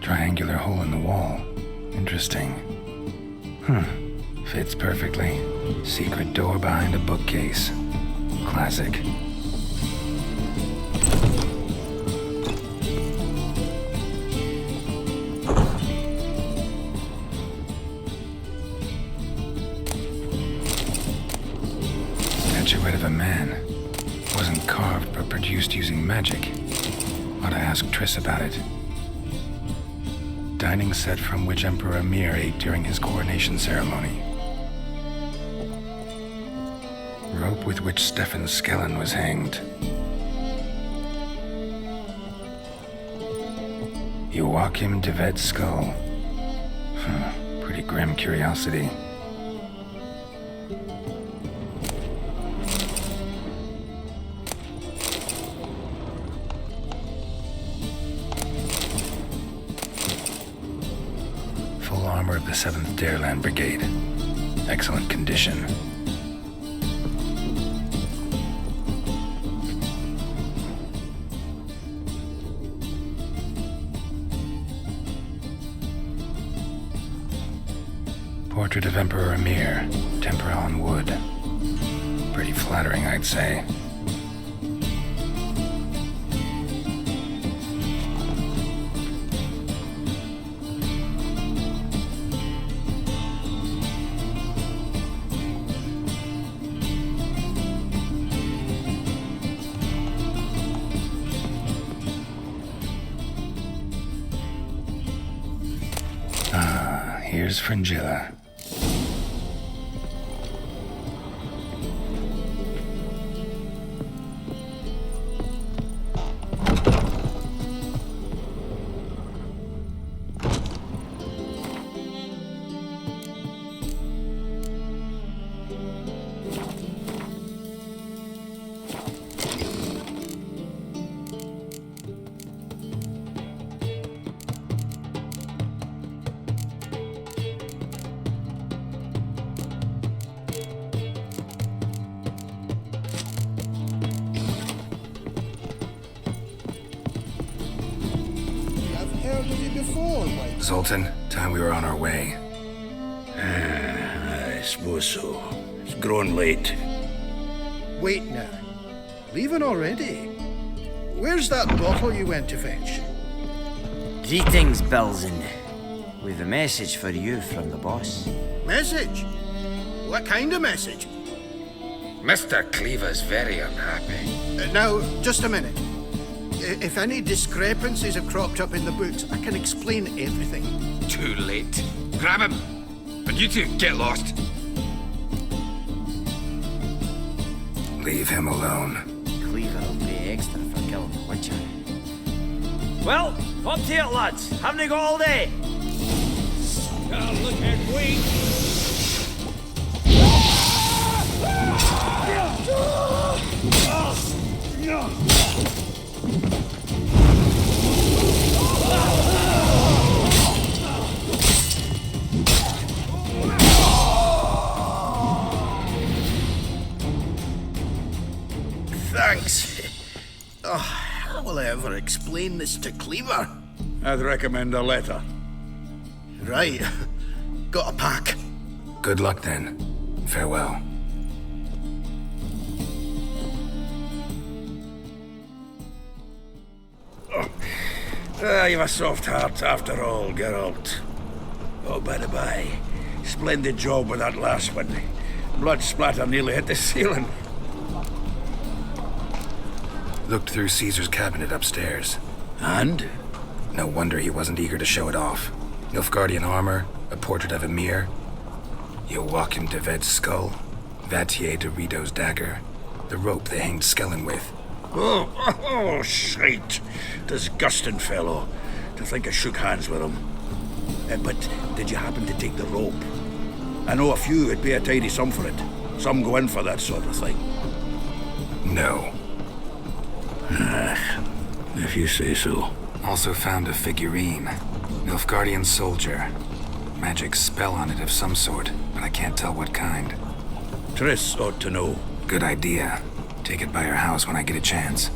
Triangular hole in the wall. Interesting. Fits perfectly. Secret door behind a bookcase. Classic. Statuette of a man. Wasn't carved, but produced using magic. Ought to ask Triss about it. Dining set from which Emperor Amir ate during his coronation ceremony. Rope with which Stefan Skellen was hanged. Joachim de Ved's skull. Pretty grim curiosity. Full armor of the 7th Dareland Brigade. Excellent condition. Portrait of Emperor Amir, tempera on wood. Pretty flattering, I'd say. Here's Fringilla. Zoltan, time we were on our way. I suppose so. It's growing late. Wait now. Leaving already? Where's that bottle you went to fetch? Greetings, Bilzen. We've a message for you from the boss. Message? What kind of message? Mr. Cleaver's very unhappy. Now, just a minute. If any discrepancies have cropped up in the books, I can explain everything. Too late. Grab him! And you two, get lost. Leave him alone. Cleaver will pay extra for killing the Witcher. Well, up to it, lads. Haven't you got all day? Can't look at we. Thanks. Oh, how will I ever explain this to Cleaver? I'd recommend a letter. Right. Got a pack. Good luck then. Farewell. You've a soft heart after all, Geralt. Oh, by the by, splendid job with that last one. Blood splatter nearly hit the ceiling. Looked through Caesar's cabinet upstairs. And? No wonder he wasn't eager to show it off. Nilfgaardian armor, a portrait of Emir, Joachim de Ved's skull, Vatier de Rideau's dagger, the rope they hanged Skellen with. Oh, shite. Disgusting fellow. To think I shook hands with him. But did you happen to take the rope? I know a few would pay a tidy sum for it. Some go in for that sort of thing. No. If you say so. Also found a figurine. Nilfgaardian soldier. Magic spell on it of some sort, but I can't tell what kind. Triss ought to know. Good idea. Take it by her house when I get a chance.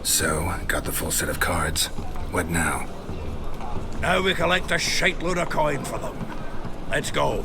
So, got the full set of cards. What now? Now we collect a shite load of coin for them. Let's go.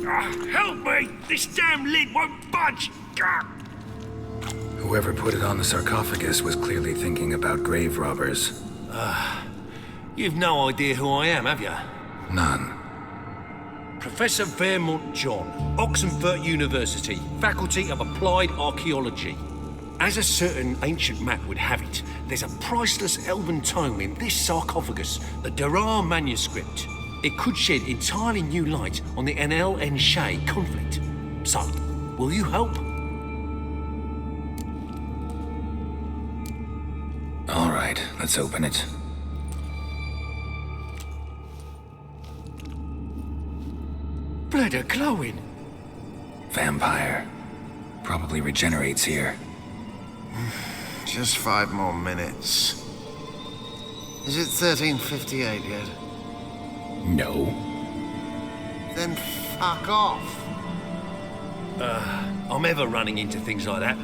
Help me! This damn lid won't budge! Whoever put it on the sarcophagus was clearly thinking about grave robbers. You've no idea who I am, have you? None. Professor Vermont John, Oxenford University, Faculty of Applied Archaeology. As a certain ancient map would have it, there's a priceless elven tome in this sarcophagus, the Durar manuscript. It could shed entirely new light on the Enel and Shay conflict. So, will you help? All right, let's open it. Blood are glowing. Vampire. Probably regenerates here. Just 5 more minutes. Is it 13:58 yet? No. Then fuck off. I'm ever running into things like that.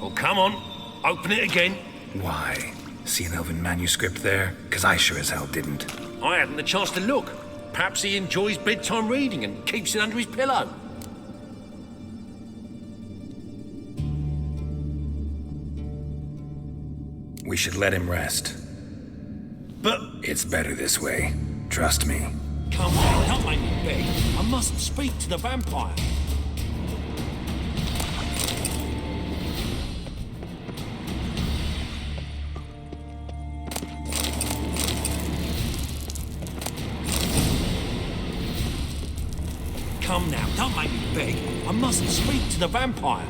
Well, come on, open it again. Why? See an elven manuscript there? 'Cause I sure as hell didn't. I hadn't the chance to look. Perhaps he enjoys bedtime reading and keeps it under his pillow. We should let him rest. But... It's better this way. Trust me. Come on, don't make me beg. I must speak to the vampire. Come now, don't make me beg. I must speak to the vampire.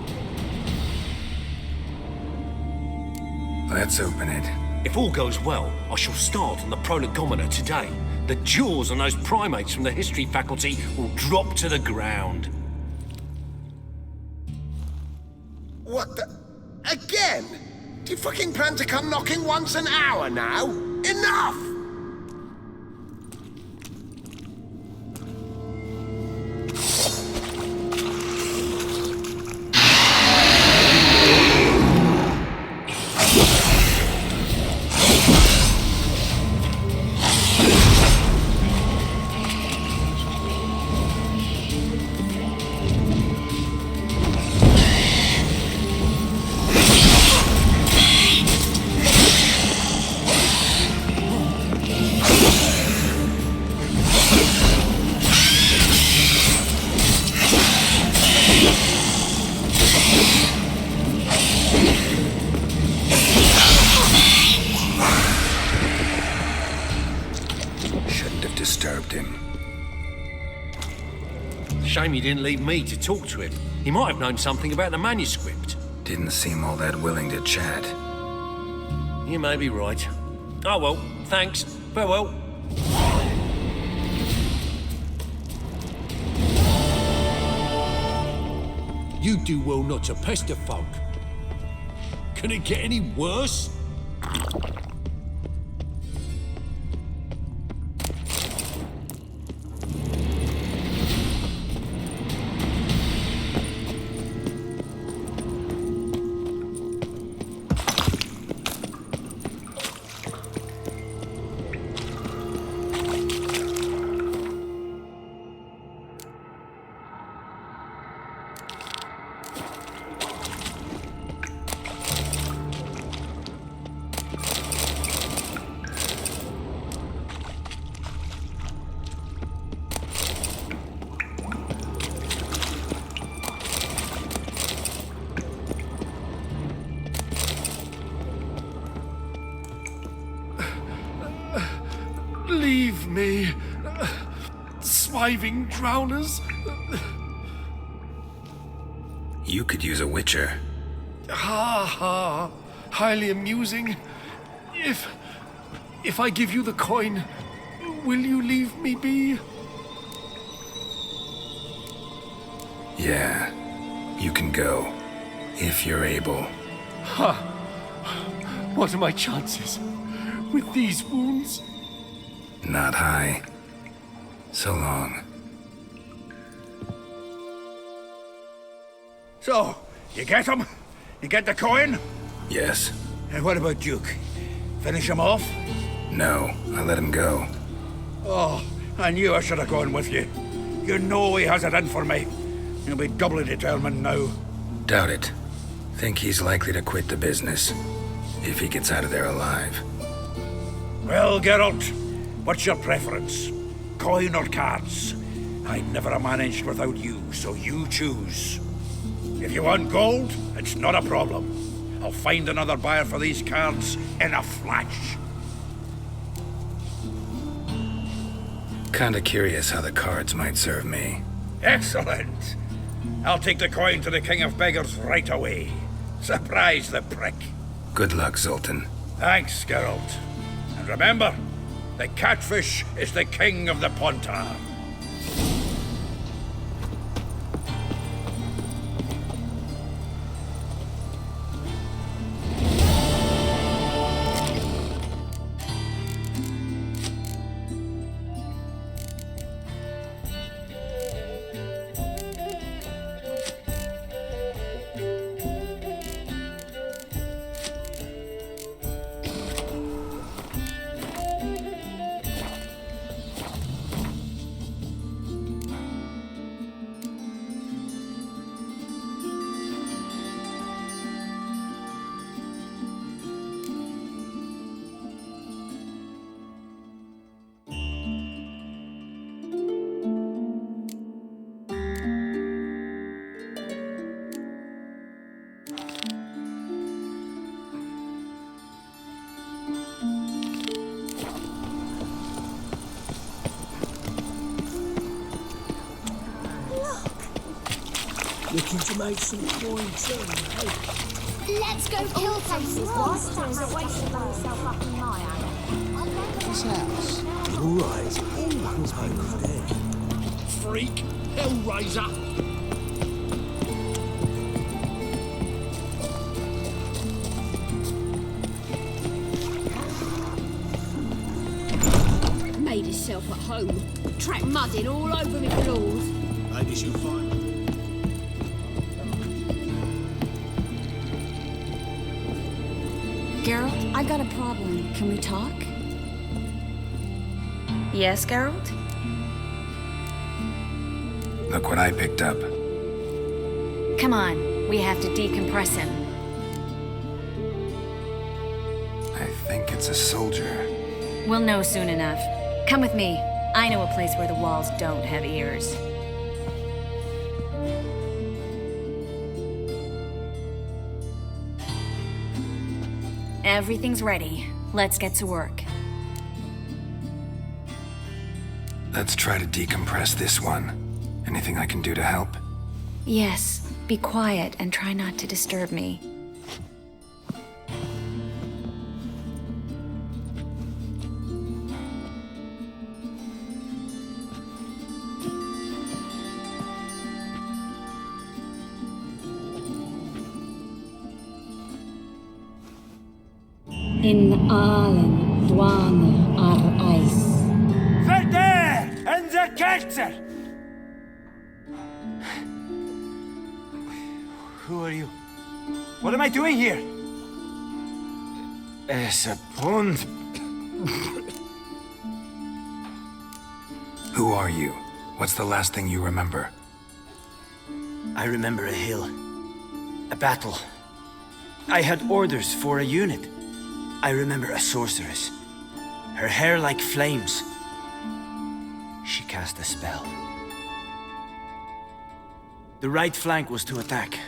Let's open it. If all goes well, I shall start on the prolegometer today. The jaws on those primates from the history faculty will drop to the ground. What the... Again? Do you fucking plan to come knocking once an hour now? Enough! Disturbed him. Shame he didn't leave me to talk to him. He might have known something about the manuscript. Didn't seem all that willing to chat. You may be right. Oh well, thanks. Farewell. You do well not to pester folk. Can it get any worse? Leave me, swiving drowners. You could use a witcher. Ha ha, highly amusing. If I give you the coin, will you leave me be? Yeah, you can go, if you're able. Ha! What are my chances with these wounds? Not high. So long. So, you get him? You get the coin? Yes. And what about Duke? Finish him off? No, I let him go. Oh, I knew I should have gone with you. You know he has it in for me. He'll be doubly determined now. Doubt it. Think he's likely to quit the business. If he gets out of there alive. Well, Geralt, what's your preference? Coin or cards? I'd never have managed without you, so you choose. If you want gold, it's not a problem. I'll find another buyer for these cards in a flash. Kinda curious how the cards might serve me. Excellent. I'll take the coin to the King of Beggars right away. Surprise the prick. Good luck, Zoltan. Thanks, Geralt. And remember, the catfish is the king of the Pontar. Looking to make some coin too, hey? Let's go kill places. Why wasting myself up in my area? This house. All right. Always been dead. Freak! Hellraiser! Made himself at home. Track mudding all over me floors. Maybe she'll find. Geralt, I got a problem. Can we talk? Yes, Geralt? Look what I picked up. Come on, we have to decompress him. I think it's a soldier. We'll know soon enough. Come with me. I know a place where the walls don't have ears. Everything's ready. Let's get to work. Let's try to decompress this one. Anything I can do to help? Yes, be quiet and try not to disturb me. In allen dwane ar eis. Verder! In the Kerzer! Who are you? What am I doing here? Es a pond. Who are you? What's the last thing you remember? I remember a hill. A battle. I had orders for a unit. I remember a sorceress. Her hair like flames. She cast a spell. The right flank was to attack.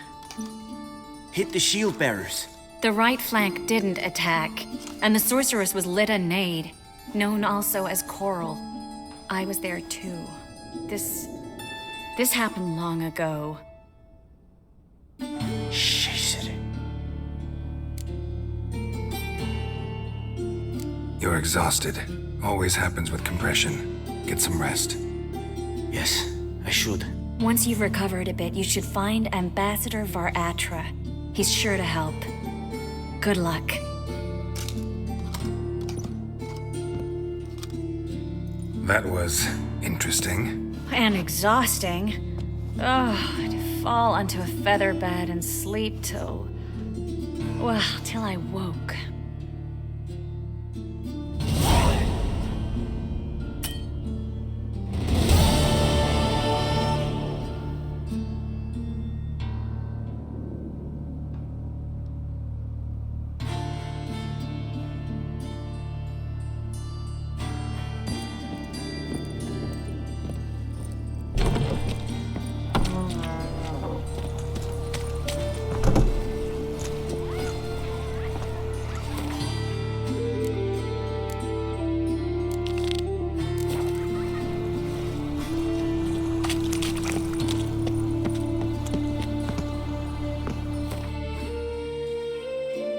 Hit the shield bearers. The right flank didn't attack, and the sorceress was Lita Nade, known also as Coral. I was there too. This happened long ago. You're exhausted. Always happens with compression. Get some rest. Yes, I should. Once you've recovered a bit, you should find Ambassador Varatra. He's sure to help. Good luck. That was interesting. And exhausting. Oh, to fall onto a feather bed and sleep till... well, till I woke.